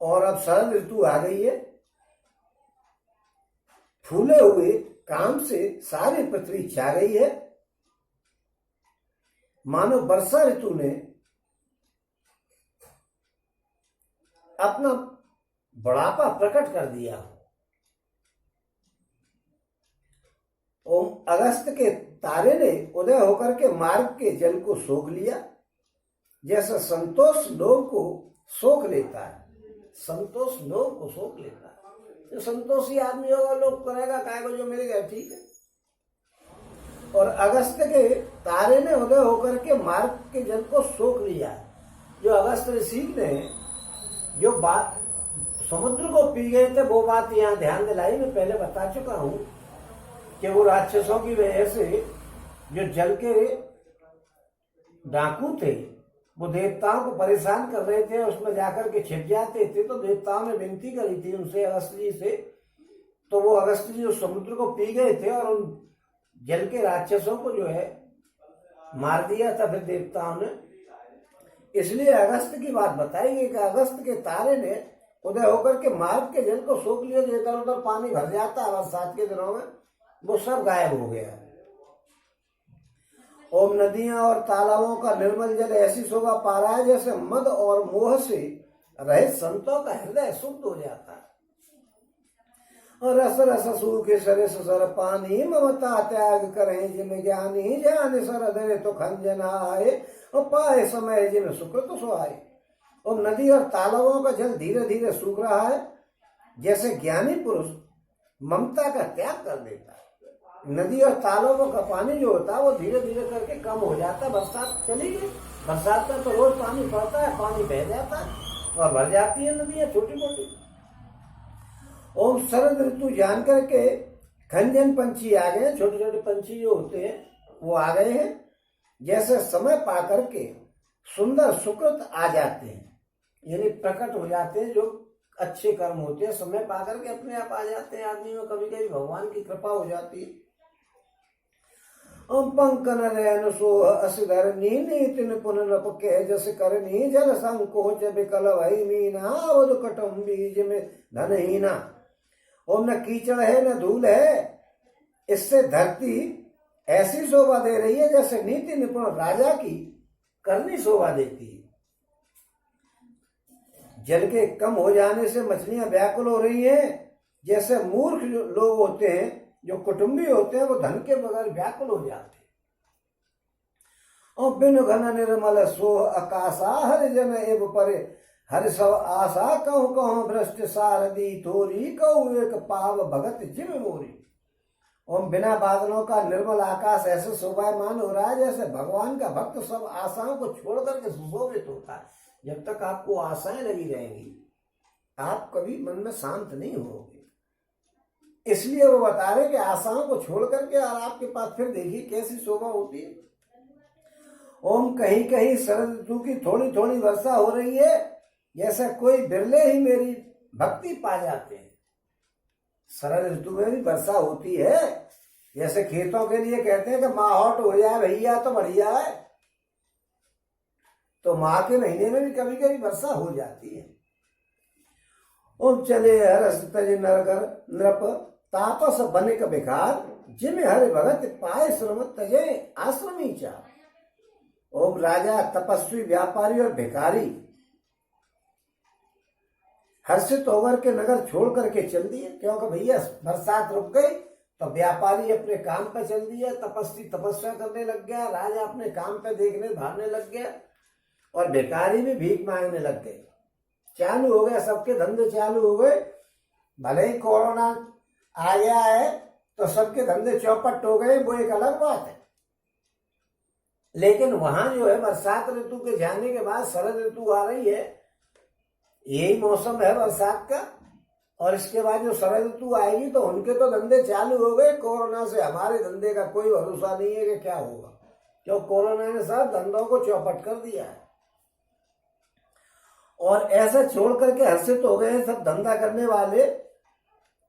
और अब शरद ऋतु आ गई है, फूले हुए काम से सारी पृथ्वी छा गई है। मानो वर्षा ऋतु ने अपना बुढ़ापा प्रकट कर दिया। ओम अगस्त के तारे ने उदय होकर के मार्ग के जल को सोख लिया, जैसा संतोष लोग को सोख लेता है। संतोष लोग को सोख लेता है। जो संतोषी आदमी होगा लोग करेगा काय को जो मिल गया ठीक है। और अगस्त के तारे ने उदय होकर के मार्ग के जल को सोख लिया। जो अगस्त ऋषि ने जो बात समुद्र को पी गए थे वो बात यहाँ ध्यान दिलाई, मैं पहले बता चुका हूं कि वो राक्षसों की वजह से जो जल के डाकू थे वो देवताओं को परेशान कर रहे थे, उसमें जाकर के छिप जाते थे। तो देवताओं ने विनती करी थी उनसे, अगस्त जी से, तो वो अगस्त जी उस समुद्र को पी गए थे और उन जल के राक्षसों को जो है मार दिया था फिर देवताओं ने। इसलिए अगस्त की बात बताई गई कि अगस्त के तारे ने उदय होकर के मार्ग के जल को सोख लिया, जो इधर उधर पानी भर जाता है बरसात के दिनों में, वो सब गायब हो गया। ओम नदियां और तालाबों का निर्मल जल ऐसी शोभा पा रहा है जैसे मद और मोह से रहित संतों का हृदय शुद्ध हो जाता है। और रस रस सूखे सरस सर पानी ममता त्याग करें जिन ज्ञानी, ज्ञान सर धरे तो खंजन आए और पाए समय जिन सुकृत सुहाए। और नदी और तालाबों का जल धीरे धीरे सूख रहा है जैसे ज्ञानी पुरुष ममता का त्याग कर देता है। नदी और तालाबों का पानी जो होता है वो धीरे धीरे करके कम हो जाता है। बरसात चली गई, बरसात में तो रोज पानी पड़ता है, पानी बह जाता है और भर जाती है नदियां छोटी मोटी। ओम शरद ऋतु जान करके खंजन पंछी आ गए, छोटे छोटे पंछी जो होते हैं वो आ गए हैं, जैसे समय पा करके सुंदर सुकृत आ जाते हैं, यानी प्रकट हो जाते हैं। जो अच्छे कर्म होते हैं समय पा करके अपने आप आ जाते हैं आदमी में, कभी कभी भगवान की कृपा हो जाती है। पंकन रैन सोह असगर नीतिन पुनरप के जस करनी जल संकोच विकल भई मीना अवध कटम बीज में धनहीना। और न कीचड़ है न धूल है, इससे धरती ऐसी शोभा दे रही है जैसे नीति निपुण राजा की करनी शोभा देती है। जल के कम हो जाने से मछलियां व्याकुल हो रही हैं, जैसे मूर्ख लोग होते हैं जो कुटुंबी होते हैं वो धन के बगैर व्याकुल हो जाते हैं। और बिन घन निर्मल सोह आकाशा हर जन एव परे हर सब आशा कहूँ कहूँ भ्रष्ट सारदी थोरी कहूँ एक पाव भगत जिम मोरी। और बिना बादलों का निर्मल आकाश ऐसे शोभायमान हो रहा है जैसे भगवान का भक्त सब आशाओं को छोड़ करके सुशोभित होता है। जब तक आपको आशाएं लगी रहेंगी आप कभी मन में शांत नहीं होगे। इसलिए वो बता रहे कि आशाओं को छोड़ करके और आपके पास फिर देखिए कैसी शोभा होती है। ओम कहीं कहीं शरद ऋतु की थोड़ी थोड़ी वर्षा हो रही है, जैसे कोई बिरले ही मेरी भक्ति पा जाते हैं। शरद ऋतु में भी वर्षा होती है, जैसे खेतों के लिए कहते हैं कि माहौट हो जाए भैया तो बढ़िया है, तो माह के महीने में भी कभी कभी वर्षा हो जाती है। ओम चले हरस तज नरगर नृप तापस बनिक भिखार जिम हरि भगत पाए श्रम तजे आश्रमी चार। ओम राजा तपस्वी व्यापारी और भिखारी हर्षित होकर के नगर छोड़ करके चल दिए, क्योंकि भैया बरसात रुक गई तो व्यापारी अपने काम पे चल दिया, तपस्वी तपस्या करने लग गया, राजा अपने काम पे देखने भागने लग गया और भिखारी भी भीख मांगने लग गए। चालू हो गया, सबके धंधे चालू हो गए। भले ही कोरोना आ गया है तो सबके धंधे चौपट हो गए, वो एक अलग बात है। लेकिन वहां जो है बरसात ऋतु के जाने के बाद शरद ऋतु आ रही है, यही मौसम है बरसात का, और इसके बाद जो शरद ऋतु आएगी तो उनके तो धंधे चालू हो गए। कोरोना से हमारे धंधे का कोई भरोसा नहीं है कि क्या होगा, क्यों कोरोना ने सब धंधों को चौपट कर दिया है। और ऐसा छोड़ करके हर्षित हो गए सब धंधा करने वाले।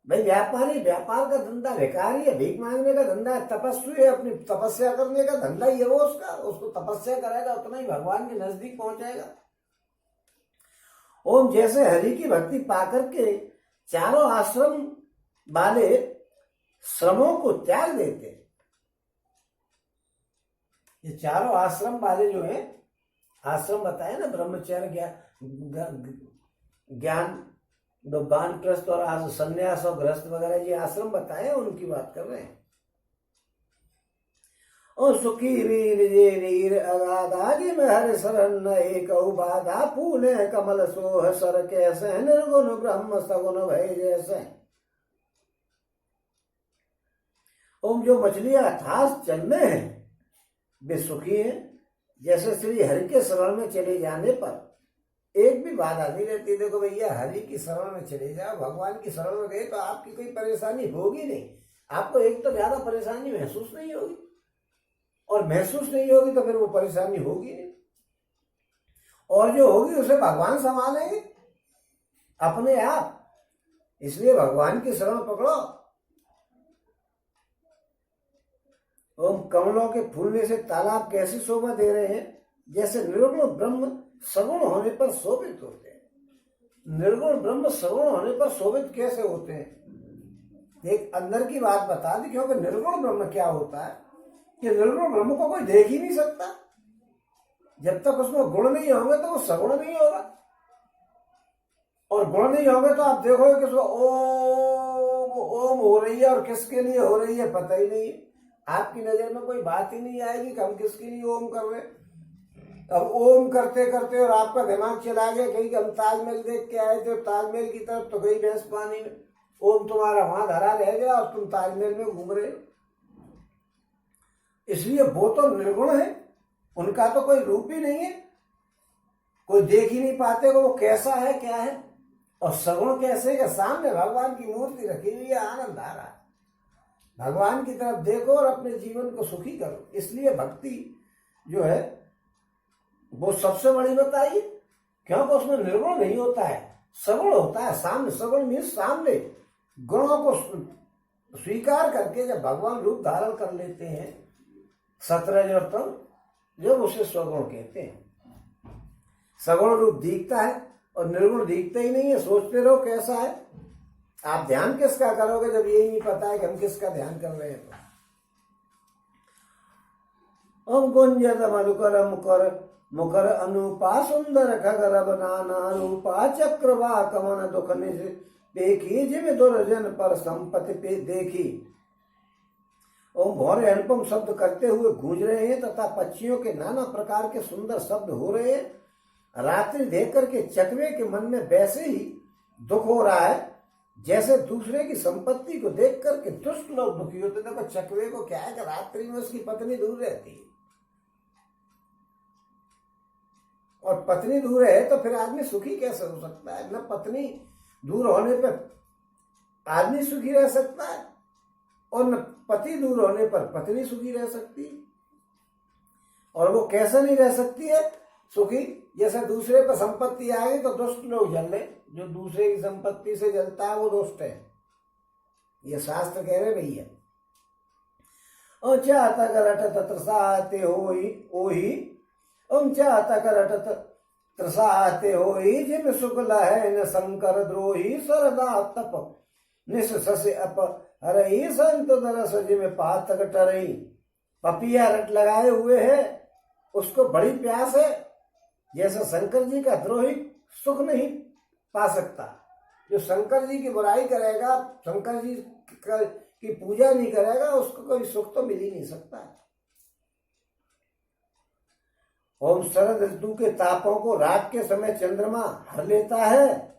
भाई व्यापारी व्यापार का धंधा, भिखारी है भीख मांगने का धंधा है, तपस्वी है अपनी तपस्या करने का धंधा ही है वो उसका, उसको तपस्या करेगा उतना ही भगवान के नजदीक पहुंचाएगा। ओम जैसे हरि की भक्ति पाकर के चारों आश्रम वाले श्रमों को त्याग देते, ये चारों आश्रम वाले जो है, आश्रम बताए ना, ब्रह्मचर्य ज्ञान वानप्रस्थ और आज संन्यास और गृहस्थ वगैरह ये आश्रम बताए, उनकी बात कर रहे हैं। और सुखी वीर जे नीर अगाधा जिम हर शरण एक बाधा पूने कमल सोह सर कैसे निर्गुण ब्रह्म सगुण भय जैसे। ओम जो मछलियां अथाह जल में है वे सुखी है, जैसे श्री हरि के शरण में चले जाने पर एक भी बाधा नहीं रहती। देखो भैया हरि की शरण में चले जाओ, भगवान की शरण में गए तो आपकी कोई परेशानी होगी नहीं, आपको एक तो ज्यादा परेशानी महसूस नहीं होगी, और महसूस नहीं होगी तो फिर वो परेशानी होगी नहीं, और जो होगी उसे भगवान संभालेंगे अपने आप। इसलिए भगवान की शरण पकड़ो। ओम कमलों के फूलने से तालाब कैसी शोभा दे रहे हैं, जैसे निर्गुण ब्रह्म सगुण होने पर शोभित होते हैं। निर्गुण ब्रह्म सगुण होने पर शोभित कैसे होते हैं? एक अंदर की बात बता दी, क्योंकि निर्गुण ब्रह्म क्या होता है कि निर्गुण ब्रह्म को कोई देख ही नहीं सकता। जब तक उसमें गुण नहीं होंगे तो वो सगुण नहीं होगा, और गुण नहीं होंगे तो आप देखोगे कि ओम हो रही है और किसके लिए हो रही है पता ही नहीं है। आपकी नजर में कोई बात ही नहीं आएगी कि हम किसके लिए ओम कर रहे हैं। अब ओम करते करते और आपका दिमाग चला गया कहीं हम ताजमहल देख के आए थे, ताजमहल की तरफ तो गई भैंस पानी में, ओम तुम्हारा वहां धरा रह गया और तुम ताजमहल में घूम रहे हो। इसलिए वो तो निर्गुण है, उनका तो कोई रूप ही नहीं है, कोई देख ही नहीं पाते वो कैसा है क्या है। और सगुण कैसे के सामने भगवान की मूर्ति रखी हुई है, आनंद आ रहा है। भगवान की तरफ देखो और अपने जीवन को सुखी करो। इसलिए भक्ति जो है वो सबसे बड़ी बताइए, क्योंकि उसमें निर्गुण नहीं होता है, सगुण होता है। सामने, सगुण मीन्स सामने गुणों को स्वीकार करके जब भगवान रूप धारण कर लेते हैं, सतरज और तम, जब उसे स्वगुण कहते हैं। सगुण रूप दिखता है और निर्गुण दिखता ही नहीं है। सोचते रहो कैसा है, आप ध्यान किसका करोगे जब यही नहीं पता है कि हम किसका ध्यान कर रहे हैं। तो ओम गुंजत मधुकर मुकर मुकर अनुपा सुंदर खगर बनाना रूपा चक्रवा कमन दुख निज देखी जिम दुर्जन पर संपत्ति पे देखी। ओम भौरे अनुपम शब्द करते हुए गूंज रहे हैं तथा पक्षियों के नाना प्रकार के सुंदर शब्द हो रहे हैं। रात्रि देख करके चकवे के मन में वैसे ही दुख हो रहा है जैसे दूसरे की संपत्ति को देख करके दुष्ट लोग दुखी होते। देखो चकवे को क्या है कि रात्रि में उसकी पत्नी दूर रहती है, और पत्नी दूर है तो फिर आदमी सुखी कैसे हो सकता है? न पत्नी दूर होने पर आदमी सुखी रह सकता है, और न पति दूर होने पर पत्नी सुखी रह सकती है। और वो कैसे नहीं रह सकती है सुखी? जैसे दूसरे पर संपत्ति आ गई तो दुष्ट लोग जल रहे, जो दूसरे की संपत्ति से जलता है वो दुष्ट है, ये शास्त्र कह रहे भैया। और चाहता कर अटत त्रसाते होई ओम चाहता कर अटत त्रसाते होई जिम सुख लहे न शंकर द्रोही सरदा तप निस ससे अप हरई संत दरस जिम पातक टरई। पपिया रट लगाए हुए है, उसको बड़ी प्यास है, जैसा शंकर जी का द्रोही सुख नहीं पा सकता। जो शंकर जी की बुराई करेगा, शंकर जी की पूजा नहीं करेगा, उसको कोई सुख तो मिल ही नहीं सकता है। ओम शरद ऋतु के तापों को रात के समय चंद्रमा हर लेता है,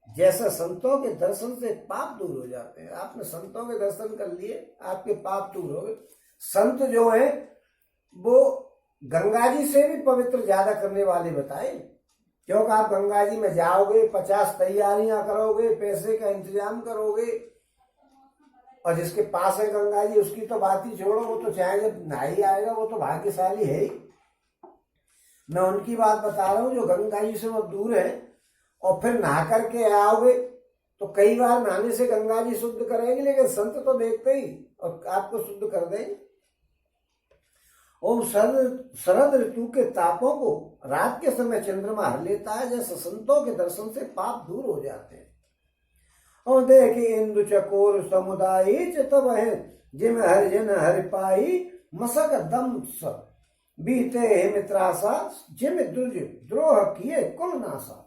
जैसे संतों के दर्शन से पाप दूर हो जाते हैं। आपने संतों के दर्शन कर लिए, आपके पाप दूर हो गए। संत जो है वो गंगा जी से भी पवित्र ज्यादा करने वाले बताए, क्योंकि आप गंगा जी में जाओगे, 50 तैयारियां करोगे, पैसे का इंतजाम करोगे, और जिसके पास है गंगा जी उसकी तो बात ही छोड़ो, वो तो चाहे जब नहाई आएगा वो तो भाग्यशाली है ही। मैं उनकी बात बता रहा हूँ जो गंगा जी से वो दूर है, और फिर नहा करके आओगे तो कई बार नहाने से गंगा जी शुद्ध करेंगे, लेकिन संत तो देखते ही और आपको शुद्ध कर देंगे। ओम शरद ऋतु के तापों को रात के समय चंद्रमा हर लेता है, जैसे संतों के दर्शन से पाप दूर हो जाते हैं। और देखे इंदु चकोर समुदाय तब है जिम हरिजन हरि पाई मसक दम बीते हे मित्रासा जिम दुर्ज द्रोह किए कुल नासा।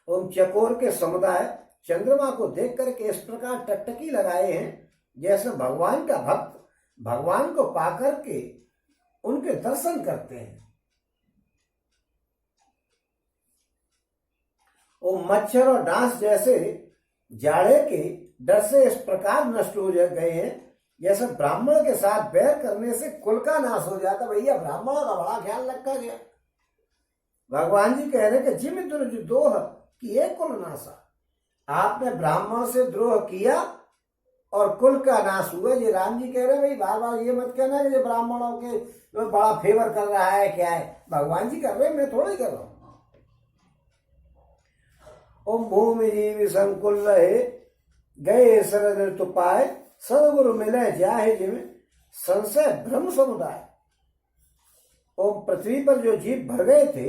ओम चकोर के समुदाय चंद्रमा को देख करके इस प्रकार टकटकी लगाए हैं जैसे भगवान का भक्त भगवान को पाकर के उनके दर्शन करते हैं। वो मच्छर और डांस जैसे जाड़े के डर से इस प्रकार नष्ट हो गए हैं जैसे ब्राह्मण के साथ बैर करने से कुल का नाश हो जाता। भैया ब्राह्मणों का बड़ा ख्याल रखा गया। भगवान जी कह रहे कि जिम द्रोह किए कुल नाशा। आपने ब्राह्मण से द्रोह किया और कुल का नाश हुआ। ये राम जी कह रहे हैं भाई बार बार ये मत कहना कि ये ब्राह्मणों के बड़ा फेवर कर रहा है, क्या है, भगवान जी कर रहे हैं, मैं थोड़ा ही कर रहा हूं। ओम भूमि जीव संकुल रहे गए शरद ऋतु पाए, सदगुरु मिले जाहे जिम संशय भ्रम समुदाय। ओम पृथ्वी पर जो जीव भर गए थे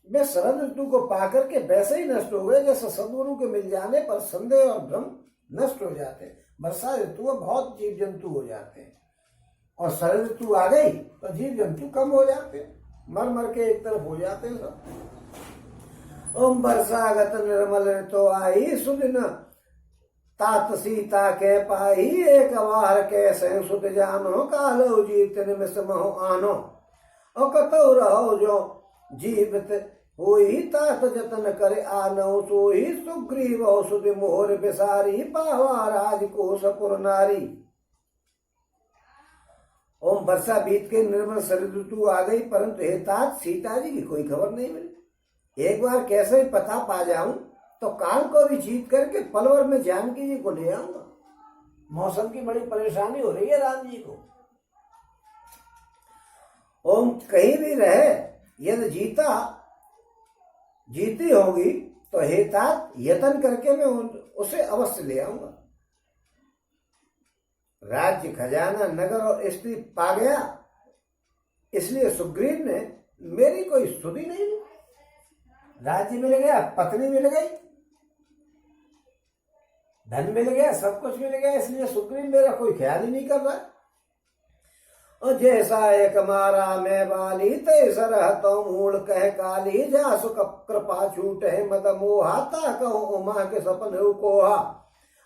वे शरद ऋतु को पाकर के वैसे ही नष्ट हो गए जैसे सदगुरु के मिल जाने पर संदेह और भ्रम नष्ट हो जाते। वर्षा ऋतु में बहुत जीव जंतु हो जाते हैं और शरद ऋतु आ गई तो जीव जंतु कम हो जाते, मर मर के एक तरफ हो जाते हैं सब। ओम वर्षागत निर्मल ऋतु आई, सुदिन तात सीता के पाई, एक वार के सह सुत जानो, कालो जीत निमिष महो आनो। और कतौ रहो जो जीवित होई, तात जतन करे आनो सोई, सुग्रीव सुधि मोहर बिसारी, पावा राज कोश पुर नारी। ओम वर्षा बीत के निर्मल शरद ऋतु आ गई, परंतु हे तात सीता जी की कोई खबर नहीं मिली। एक बार कैसे ही पता पा जाऊं तो काल को भी जीत करके पलवर में जानकी जी को ले आऊंगा। मौसम की बड़ी परेशानी हो रही है राम जी को। ओम कहीं भी रहे यदि जीती होगी तो हे तात यतन करके मैं उसे अवश्य ले आऊंगा। राज्य खजाना नगर और स्त्री पा गया, इसलिए सुग्रीव ने मेरी कोई स्तुति नहीं ली। राज्य मिल गया, पत्नी मिल गई, धन मिल गया, सब कुछ मिल गया, इसलिए सुग्रीव मेरा कोई ख्याल ही नहीं कर रहा। और जैसा एक मारा मैं बाली, तैसा रहता मूल कह काली, जा सुख कृपा छूट है मद मोहा, ता कहो उमा के सपन कोहा।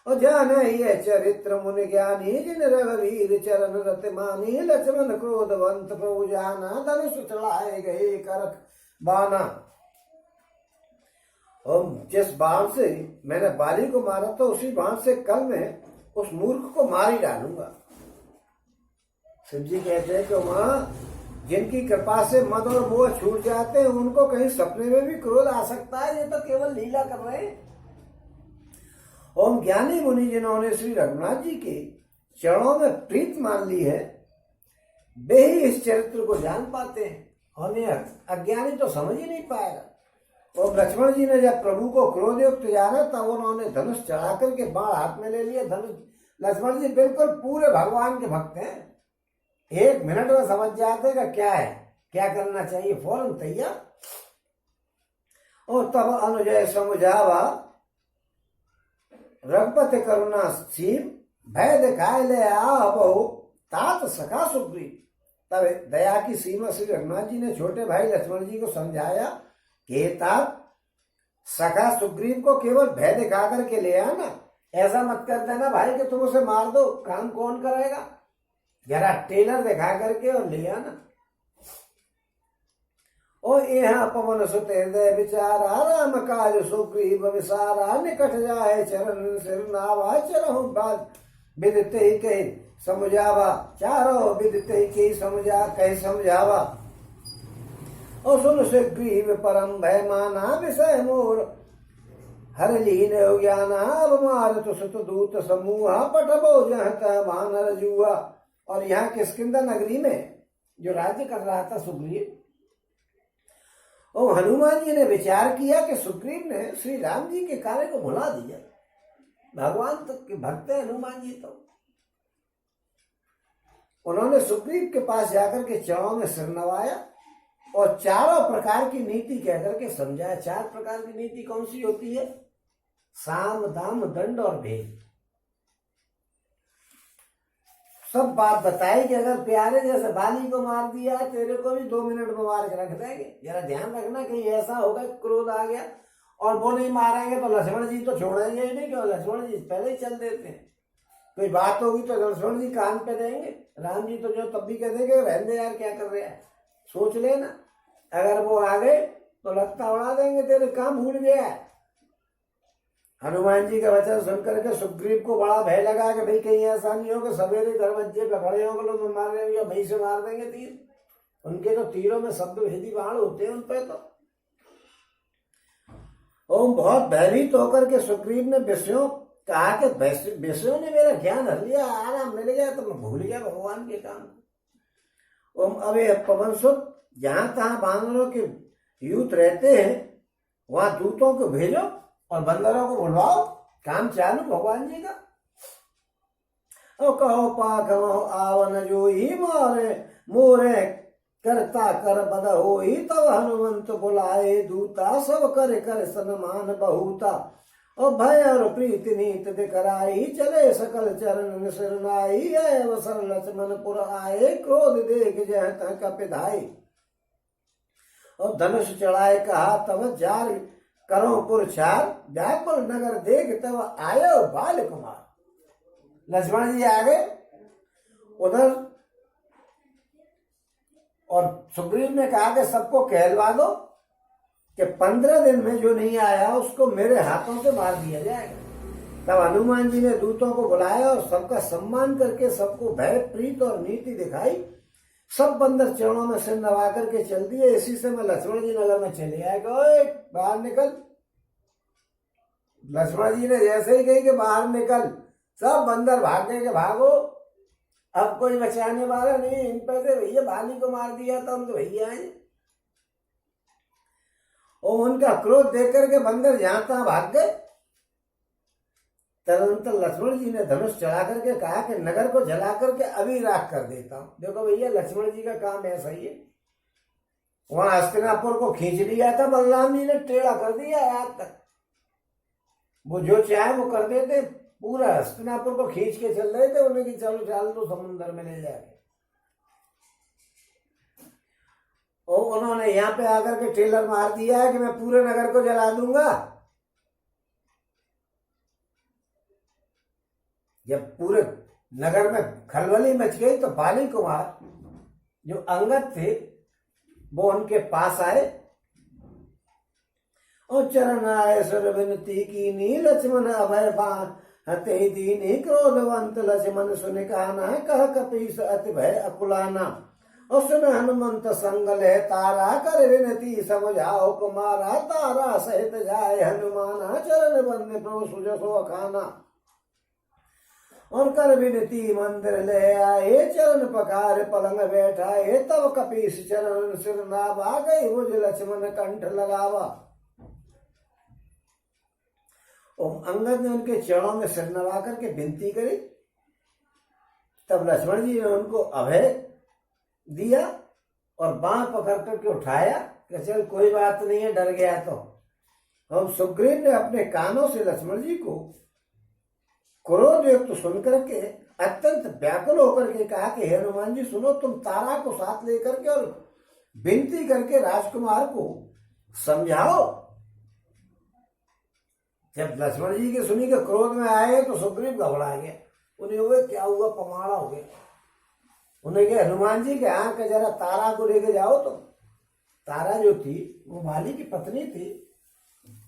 और जान ये चरित्र मुनि ज्ञानी, जिन रघुवीर चरण रत मानी, लक्ष्मण क्रोधवंत प्रभु जाना, धनुष चढ़ाए गए करक बाना। और जिस बाण से मैंने बाली को मारा तो उसी बाण से कल मैं उस मूर्ख को मार ही डालूंगा। शिव जी कहते हैं कि वहां जिनकी कृपा से मद और मोह छूट जाते हैं उनको कहीं सपने में भी क्रोध आ सकता है, ये तो केवल लीला कर रहे हैं। ओम ज्ञानी मुनि जिन्होंने श्री रघुनाथ जी के चरणों में प्रीत मान ली है वे ही इस चरित्र को जान पाते हैं, और अज्ञानी तो समझ ही नहीं पाएगा। और लक्ष्मण जी ने जब प्रभु को क्रोधयुक्त जाना तब उन्होंने धनुष चढ़ा करके बाण हाथ में ले लिया। धनुष लक्ष्मण जी बिल्कुल पूरे भगवान के भक्त हैं, एक मिनट में समझ जाते कि क्या है, क्या करना चाहिए, फौरन तैयार। और तब अनुजय समझावा, रघुपति करुणा सीम, भय दिखाए ले आ बहु, तात सखा सुग्रीव। तब दया की सीमा श्री रघुनाथ जी ने छोटे भाई लक्ष्मण जी को समझाया कि तात सखा सुग्रीव को केवल भय दिखा करके ले आना, ऐसा मत कर देना भाई कि तुम उसे मार दो, काम कौन करेगा, जरा टेलर दिखा करके और ले आना। ओ यहाँ पवन सुत हृदय विचारा, राम काज सुग्रीव विसारा, निकट जाए चरण सिर नावा, चरहु बात विदिते ही कही समझावा, चारों विदिते ही कही समझावा। और सुन सुग्रीव परम भय माना, विषय मोर हर लीन हो ज्ञाना, अब मार तो सुत दूत समूहा, पटबो जहत वानर जुआ। और यहाँ किष्किंधा नगरी में जो राज्य कर रहा था सुग्रीव, और हनुमान जी ने विचार किया कि सुग्रीव ने श्री राम जी के कार्य को भुला दिया। भगवान तक के भक्त है हनुमान जी, तो उन्होंने सुग्रीव के पास जाकर के चरणों में सिर नवाया और चारों प्रकार की नीति कहकर के समझाया। 4 प्रकार की नीति कौन सी होती है? साम दाम दंड और भेद। सब बात बताई कि अगर प्यारे जैसे बाली को मार दिया तेरे को भी 2 मिनट में मार के रख देंगे, जरा ध्यान रखना कहीं ऐसा होगा क्रोध आ गया और वो नहीं मारेंगे तो लक्ष्मण जी तो छोड़ेंगे ही नहीं, क्यों लक्ष्मण जी पहले ही चल देते हैं। कोई बात होगी तो लक्ष्मण जी कान पे देंगे, राम जी तो जो तब भी कह देंगे रहने यार क्या कर रहे हैं, सोच लेना। अगर वो आ गए तो लगता उड़ा देंगे, तेरे काम भूल गया है। हनुमान जी का वचन सुनकर के सुग्रीव को बड़ा भय लगा कि भाई कहीं ऐसा नहीं हो कि सवेरे दरवाजे पे खड़े होकर लोग मार रहे या वहीं से मार देंगे तीर। उनके तो तीरों में शब्द भेदी बाण होते हैं उन पे तो। ओम बहुत भयभीत होकर के सुग्रीव ने विषयों कहा कि विषयों ने मेरा ज्ञान हर लिया, आराम मिल गया तो मैं भूल गया भगवान के काम को। अब ये पवन सुत जहां तहां बानरों के यूथ रहते हैं वहां दूतों को भेजो और बंदरों को बुलवाओ, काम चालू भगवान जी का। और कहो पाखो आवन जो ही मारे मोरे करता कर बद हो ही तब हनुमंत बुलाए दूता, सब करे कर सन्मान बहुता। और भय और प्रीति नीत दिखराई चले सकल चरण सिरनाई, अवसर लक्ष्मण पुर आए क्रोध देख जह तह कपिधाई। और धनुष चढ़ाए कहा तब जार करो पुरछार, व्याकुल नगर देख तब आयो बाल कुमार। लक्ष्मण जी आ गए उधर और सुग्रीव ने कहा कि सबको कहलवा दो कि 15 दिन में जो नहीं आया उसको मेरे हाथों से मार दिया जाएगा। तब हनुमान जी ने दूतों को बुलाया और सबका सम्मान करके सबको भय प्रीत और नीति दिखाई। सब बंदर चरणों में सिर नवा करके चल दिए। इसी से मैं लक्ष्मण जी नगर में चले आए, बाहर निकल। लक्ष्मण जी ने जैसे ही कही कि बाहर निकल, सब बंदर भागे के भागो, अब कोई बचाने वाला नहीं। इन पर से भैया भाली को मार दिया तो हम तो भैया आए। और उनका क्रोध देख करके बंदर जहां तहां भाग गए। तदनंतर लक्ष्मण जी ने धनुष चढ़ा करके कहा कि नगर को जला करके अभी राख कर देता हूं। देखो भैया लक्ष्मण जी का काम ऐसा ही है। वहां हस्तिनापुर को खींच लिया था बलराम जी ने, टेढ़ा कर दिया आज तक। वो जो चाहे वो कर देते, पूरा हस्तिनापुर को खींच के चल रहे थे। उन्हें कि चलो डाल दो समुद्र में ले जाके। और उन्होंने यहाँ पे आकर के टेलर मार दिया है कि मैं पूरे नगर को जला दूंगा। जब पूरे नगर में खलबली मच गई तो बाली कुमार जो अंगद थे वो उनके पास आए और चरण आए सुर विनती की नी, लक्ष्मण अभय बाण हते दीनी, क्रोधवंत लक्ष्मण सुन कहना, कह कपीस अति भय अकुलाना। और सुन हनुमंत संग ले तारा, कर विनती समझाओ कुमारा, तारा सहित जाए हनुमाना, चरण बंद प्रभु सुजसो अखाना। और कर विनती मंदिर ले आए, चरण पकार पलंग बैठाए, तब कपीस चरण सिर नावा, गई मुझ लक्ष्मण कंठ लगावा। और अंगद ने उनके चरणों में सिर नवा करके विनती करी। तब लक्ष्मण जी ने उनको अभय दिया और बांह पकड़ करके उठाया कि चल कोई बात नहीं है, डर गया तो। हम सुग्रीव ने अपने कानों से लक्ष्मण जी को क्रोध युक्त सुन करके अत्यंत व्याकुल होकर के कहा कि हे हनुमान जी सुनो, तुम तारा को साथ लेकर के और विनती करके राजकुमार को समझाओ। जब लक्ष्मण जी की सुनी के क्रोध में आए तो सुग्रीव घबरा गया। उन्हें हुए क्या हुआ, पमाड़ा हो गया। उन्हें कहा हनुमान जी के आंख के जरा तारा को लेके जाओ। तो तारा जो थी वो बाली की पत्नी थी,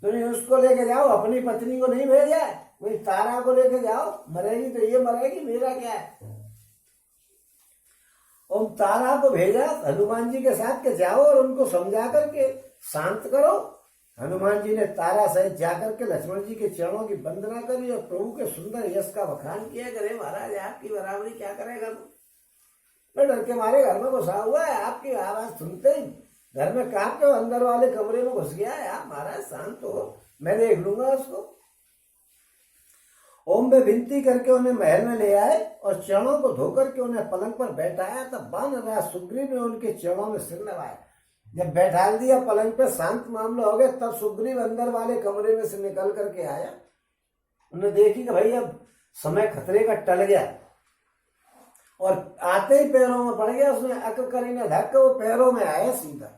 तो उसको लेके जाओ, अपनी पत्नी को नहीं भेजा, वही तारा को लेके जाओ। मरेगी तो ये मरेगी, मेरा क्या है। और तारा को भेजा हनुमान जी के साथ के जाओ और उनको समझा करके शांत करो। हनुमान जी ने तारा सहित जाकर के लक्ष्मण जी के चरणों की वंदना करी और प्रभु के सुंदर यश का बखान किया। करे महाराज आपकी बराबरी क्या करेगा, मैं डर के मारे घर में घुसा हुआ है, आपकी आवाज सुनते ही घर में कांप के अंदर वाले कमरे में घुस गया है। आप महाराज शांत हो, मैं देख लूंगा उसको। ओम में विनती करके उन्हें महल में ले आए और चरणों को धोकर के उन्हें पलंग पर बैठाया। तब वानरराज सुग्रीव ने उनके चरणों में सिर नवाया। जब बैठा दिया पलंग पे, शांत मामला हो गया, तब सुग्रीव अंदर वाले कमरे में से निकल करके आया। उन्हें देखी कि भाई अब समय खतरे का टल गया और आते ही पैरों में पड़ गया। उसने अकल करी ने धक्का, वो पैरों में आया सीधा।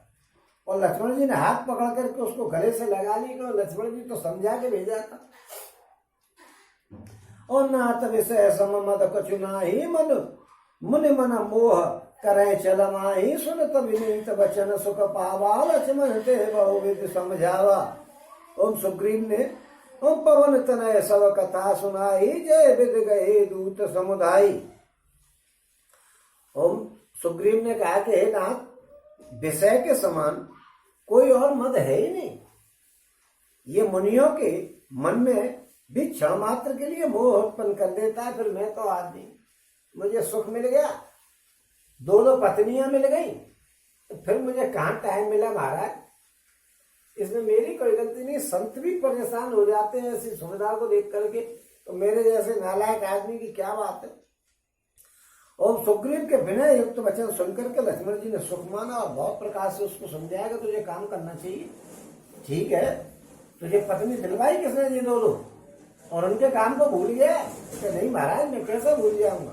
और लक्ष्मण जी ने हाथ पकड़ करके उसको गले से लगा ली। लक्ष्मण जी तो समझा के भेजा था। और नाथ विषय सम मद कछु नाही, मन मुनि मन मोह करे चल माही, सुनत विनीत वचन सुख पावा, लक्ष्मण ते बहुविध समझावा। ओम सुग्रीव ने ओम पवन तनय सब कथा सुनाई, जय विद गए दूत समुदायी। ओम सुग्रीव ने कहा कि हे नाथ, विषय के समान कोई और मद है ही नहीं। ये मुनियों के मन में भी क्षण मात्र के लिए मोह उत्पन्न कर देता है। फिर मैं तो आदमी, मुझे सुख मिल गया, दोनों पत्नियां मिल गई, तो फिर मुझे कहाँ टाइम मिला महाराज? इसमें मेरी कोई गलती नहीं। संत भी परेशान हो जाते हैं ऐसी सुविधा को देख करके, तो मेरे जैसे नालायक आदमी की क्या बात है। और सुग्रीव के विनय युक्त वचन सुनकर के लक्ष्मण जी ने सुख माना और बहुत प्रकार से उसको समझाया कि तुझे काम करना चाहिए। ठीक है, तुझे पत्नी दिलवाई किसने जी दोनों, और उनके काम को भूल गया कि नहीं महाराज, मैं कैसे भूल जाऊंगा।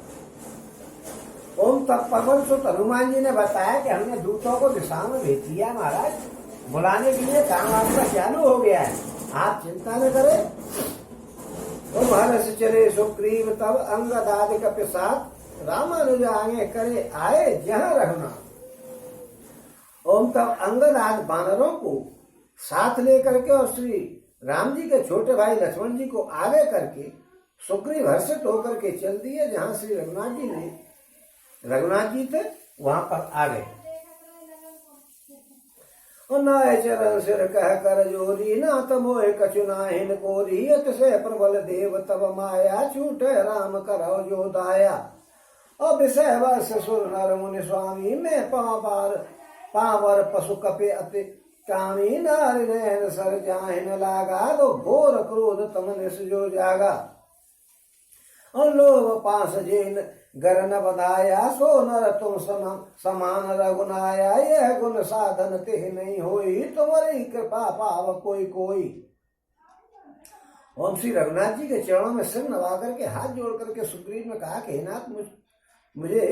ओम तब पवन सुत हनुमान जी ने बताया कि हमने दूतों को दिशा में भेज दिया महाराज, बुलाने के लिए काम आपका चालू हो गया है, आप चिंता न करें। हर्ष चले सुग्रीव तब अंगद आदि के साथ रामानुज आगे करे आए जहाँ रघुनाथ। ओम तब अंगद आदि बानरों को साथ लेकर के और श्री राम जी के छोटे भाई लक्ष्मण जी को आगे करके सुग्रीव हर्षित होकर के चल दिए जहाँ श्री रघुनाथ जी थे, वहां पर आ गए। चरण सिर कह कर जोरी ना तमोह कछु नाहिन कोरी, अतिशय प्रबल देव तब माया छूटे राम करौ जो दाया। और विषय वर्ष सुर नर मुनि स्वामी में पावर पशु कपे अति कामी, नारी नैन सर जाहिन लागा तो घोर क्रोध तम निस जो जागा। और लोभ पास जेन गर न बधाया, सो नर तुम समान रघुनाया। यह गुण साधन ते नहीं होई, तुम्हारी कृपा पाव कोई कोई। ओम श्री रघुनाथ जी के चरणों में सिर नवा करके हाथ जोड़ करके सुग्रीव ने कहा कि हे नाथ, मुझे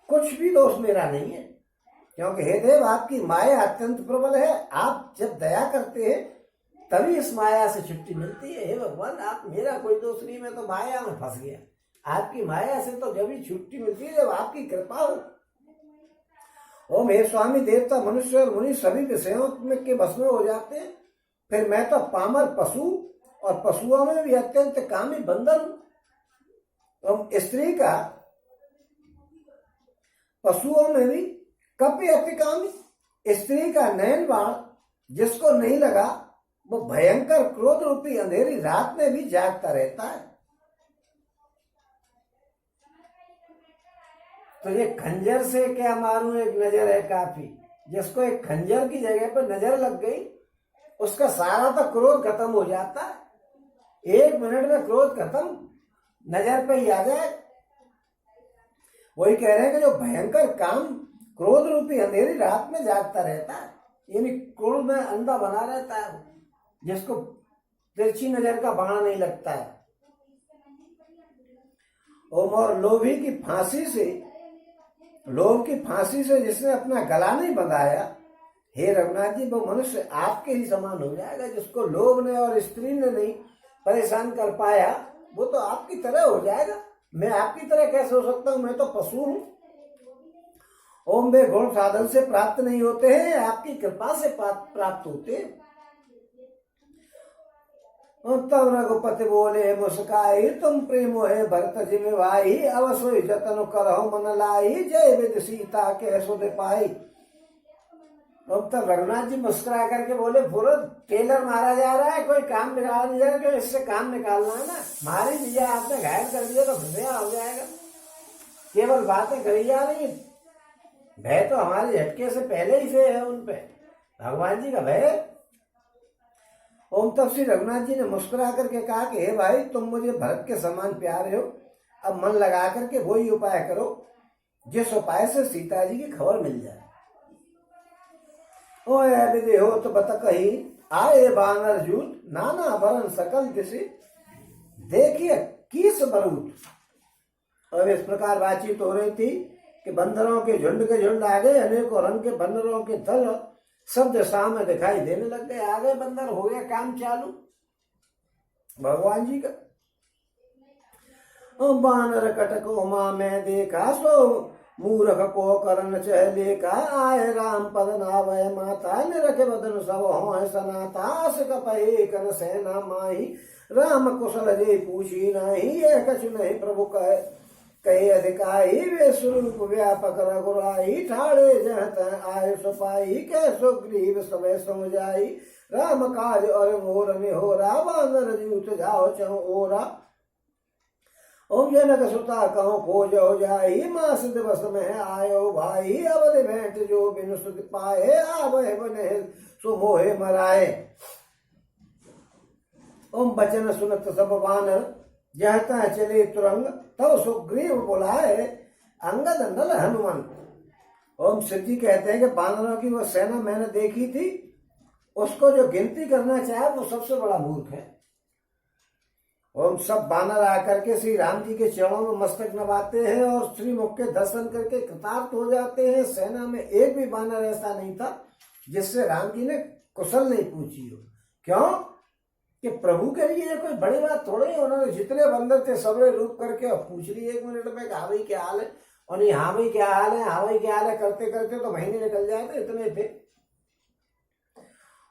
कुछ भी दोष मेरा नहीं है, क्योंकि हे देव आपकी माया अत्यंत प्रबल है। आप जब दया करते हैं तभी इस माया से छुट्टी मिलती है। हे भगवान, आप, मेरा कोई दोष नहीं, मैं तो माया में फंस गया। आपकी माया से तो जब ही छुट्टी मिलती है जब आपकी कृपा हो। ओम हे स्वामी, देवता मनुष्य और मुनि सभी विषयों में के बस में हो जाते हैं, फिर मैं तो पामर पशु और पशुओं में भी अत्यंत कामी बंदर हूं। ओम स्त्री का पशुओं में भी कपि अति कामी, स्त्री का नयन बाण जिसको नहीं लगा वो भयंकर क्रोध रूपी अंधेरी रात में भी जागता रहता है। तो ये खंजर से क्या मारूं, एक नजर है काफी। जिसको एक खंजर की जगह पर नजर लग गई उसका सारा तो क्रोध खत्म हो जाता है। 1 मिनट में क्रोध खत्म, नजर पे ही आ जाए। वही कह रहे हैं कि जो भयंकर काम क्रोध रूपी अंधेरी रात में जागता रहता है, यानी क्रोध में अंधा बना रहता है, जिसको तिरछी नजर का बाण नहीं लगता है। और लोभ की फांसी से जिसने अपना गला नहीं बंधाया, हे रघुनाथ जी, वो मनुष्य आपके ही समान हो जाएगा। जिसको लोभ ने और स्त्री ने नहीं परेशान कर पाया, वो तो आपकी तरह हो जाएगा। मैं आपकी तरह कैसे हो सकता हूं, मैं तो पशु हूं। ओम वे गुण साधन से प्राप्त नहीं होते हैं, आपकी कृपा से प्राप्त होते हैं। तब रघुपति बोले मुस्काई, तुम प्रेमो है भरत जिम भाई, अवसोई जतन करहु मन लाई, जय विद सीता के सुध पाई। तब रघुनाथ जी मुस्कुरा करके बोले, पूरा टेलर मारा जा रहा है, कोई काम निकाला नहीं जा रहा, क्यों इससे काम निकालना है ना। मारी दिया आपने, घायल कर दिया तो भैया हो जाएगा। केवल बातें करी जा रही, भय तो हमारे झटके से पहले ही से है उन पे, भगवान जी का भय। ओम तब श्री रघुनाथ जी ने मुस्कुरा करके कहा कि हे भाई, तुम मुझे भरत के समान प्यारे हो, अब मन लगा करके वही उपाय करो जिस उपाय से सीता जी की खबर मिल जाए। ओ विधि हो तो बत कही, आए बानर जूत, नाना बरन सकल दिशि, देखिए किस बरूद। और इस प्रकार बातचीत हो रही थी कि बंदरों के झुंड आ गए, अनेकों रंग के बंदरों के दल सब दिशा में दिखाई देने लग गए। आ गए बंदर, हो गया काम चालू भगवान जी का। बानर कटक उमा में देखा, सो मूर्ख को करन चह लेका, आए राम पद नावय माता, निरख बदन सब हो सनाता, अस कपहे कन सेना माही, राम कुशल जे पूछी नहीं, ये कछु नहीं प्रभु कहे कई अधिकाई वे स्वरूप व्यापक रघुराई ठाड़े जहत आय सपाई कै सुग्रीव समय समझाई राम काज और मोर निहोरा बानर जूत जाओ चहु ओरा ओम जनक सुता कहो खोज हो जाई मास दिवस में आयो भाई अवध भेंट जो बिनु सुध पाए आवे बने सुमोहे मराए। ओम बचन सुनत सब बानर जहता चले तुरंग तब सुग्रीव बुलाए अंगद नल हनुमंत। ओम शिव जी कहते हैं कि बानरों की वो सेना मैंने देखी थी, उसको जो गिनती करना चाहे वो सबसे बड़ा मूर्ख है। ओम सब बानर आकर के श्री राम जी के चरणों में मस्तक नवाते हैं और श्रीमुख के दर्शन करके कृतार्थ हो जाते हैं। सेना में एक भी बानर ऐसा नहीं था जिससे राम जी ने कुशल नहीं पूछी हो। क्यों कि प्रभु के लिए कोई बड़ी बात थोड़ी है। उन्होंने जितने बंदर थे सबरे रूप करके और पूछ लिए 1 मिनट में हाँ भाई क्या हाल है, और नहीं हाँ भाई क्या हाल है, हाँ भाई क्या हाल है करते करते तो महीने निकल जाते, इतने थे।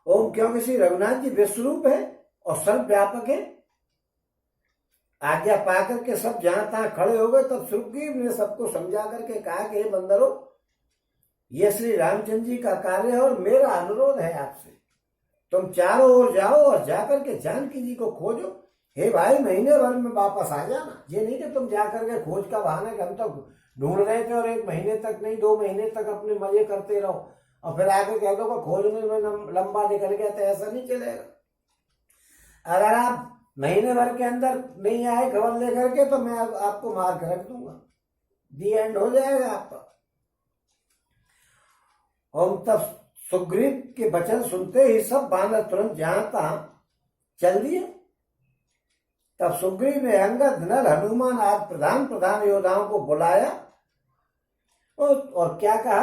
ओम क्योंकि श्री रघुनाथ जी विश्वरूप है और सर्वव्यापक है। आज्ञा पाकर के सब जहां तहां खड़े हो गए। तब सुग्रीव ने सबको समझा करके कहा कि हे बंदरों, ये श्री रामचंद्र जी का कार्य है और मेरा अनुरोध है आपसे, तुम चारों ओर जाओ और जाकर के जानकी जी को खोजो। हे भाई महीने भर में वापस आ जाना। ये नहीं कि तुम जाकर के खोज का बहाना कि हम तो ढूंढ रहे थे और 1 महीने तक नहीं 2 महीने तक अपने मजे करते रहो और फिर आके कह दो खोजने में लंबा निकल गया, तो ऐसा नहीं चलेगा। अगर आप महीने भर के अंदर नहीं आए खबर लेकर के तो मैं आपको मार के रख दूंगा, दी एंड हो जाएगा आपका। और तब सुग्रीव के वचन सुनते ही सब बानर तुरंत जहां तहां चल दिए। तब सुग्रीव ने अंगद नल हनुमान आदि प्रधान योद्धाओं को बुलाया और क्या कहा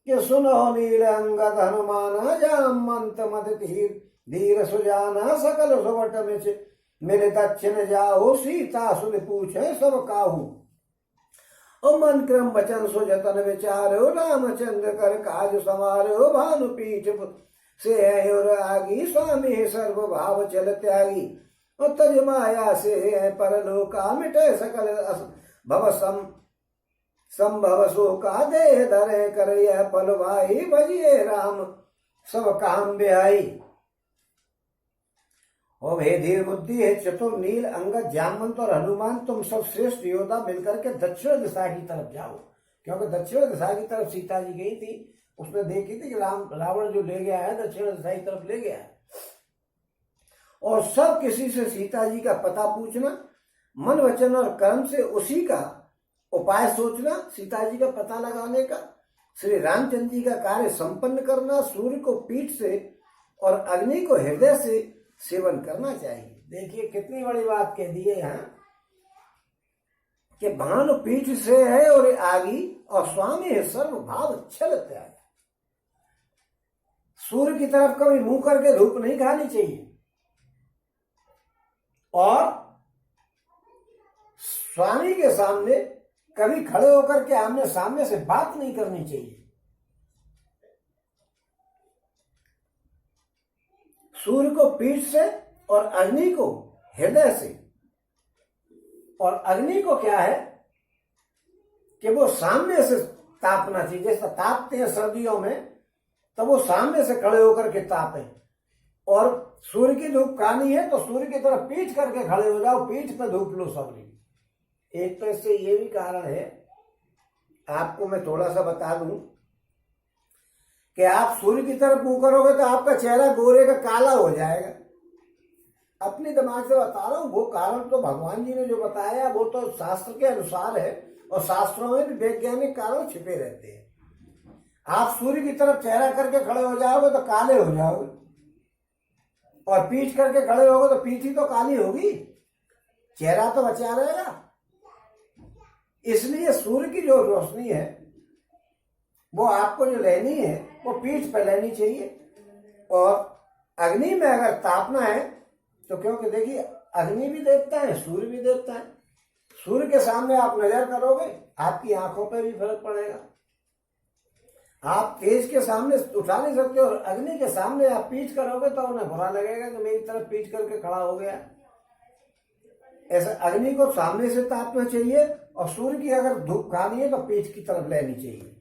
कि सुनो नील अंगद हनुमान जामंत मद धीर सुजाना सकल सुवट मिच मेरे दक्षिण जाओ सीता सुन पूछे सब काहू। ओ मन क्रम वचन सो जतन विचारो रामचंद्र कर काज समारो भानु पीठ से है और आगी स्वामी सर्व भाव चल त्यागी। और तज माया से है परलोका मिटे सकल भव संभव शोका देह धरे कर यह पल भाई भजिए राम सब काम बिहाई। और हे धीर बुद्धि है चतुर नील अंगद जामवंत और हनुमान, तुम सब श्रेष्ठ योद्धा मिलकर के दक्षिण दिशा की तरफ जाओ। क्योंकि दक्षिण दिशा की तरफ सीता जी गई थी, उसने देखी थी कि रावण जो ले गया है दक्षिण दिशा की तरफ ले गया है। और सब किसी से सीता जी का पता पूछना, मन वचन और कर्म से उसी का उपाय सोचना, सीता जी का पता लगाने का, श्री रामचंद्र जी का कार्य संपन्न करना, सूर्य को पीठ से और अग्नि को हृदय से सेवन करना चाहिए। देखिए कितनी बड़ी बात कह दी है यहाँ कि भानु पीठ से है और आगी और स्वामी है सर्व भाव छल त्याग। सूर्य की तरफ कभी मुंह करके धूप नहीं खानी चाहिए और स्वामी के सामने कभी खड़े होकर के आमने सामने से बात नहीं करनी चाहिए। सूर्य को पीठ से और अग्नि को हृदय से। और अग्नि को क्या है कि वो सामने से तापना चाहिए। जैसे तापते हैं सर्दियों में तब वो सामने से खड़े होकर के तापे। और सूर्य की धूप खानी है तो सूर्य की तरफ पीठ करके खड़े हो जाओ, पीठ पे धूप लो सबने। एक तो इससे ये भी कारण है, आपको मैं थोड़ा सा बता दूं कि आप सूर्य की तरफ मुंह करोगे तो आपका चेहरा गोरे का काला हो जाएगा। अपने दिमाग से बता रहा हूं, वो कारण तो भगवान जी ने जो बताया वो तो शास्त्र के अनुसार है और शास्त्रों में भी वैज्ञानिक कारण छिपे रहते हैं। आप सूर्य की तरफ चेहरा करके खड़े हो जाओगे तो काले हो जाओगे और पीठ करके खड़े होगे तो पीठ ही तो काली होगी, चेहरा तो बचा रहेगा। इसलिए सूर्य की जो रोशनी है वो आपको जो लेनी है वो पीठ पर लेनी चाहिए। और अग्नि में अगर तापना है तो क्योंकि देखिए अग्नि भी देवता है, सूर्य भी देवता है। सूर्य के सामने आप नजर करोगे आपकी आंखों पर भी फर्क पड़ेगा। आप तेज के सामने उठा नहीं सकते और अग्नि के सामने आप पीठ करोगे तो उन्हें बुरा लगेगा कि मेरी तरफ पीठ करके खड़ा हो गया। ऐसा अग्नि को सामने से तापना चाहिए और सूर्य की अगर धूप खानी है तो पीठ की तरफ लेनी चाहिए।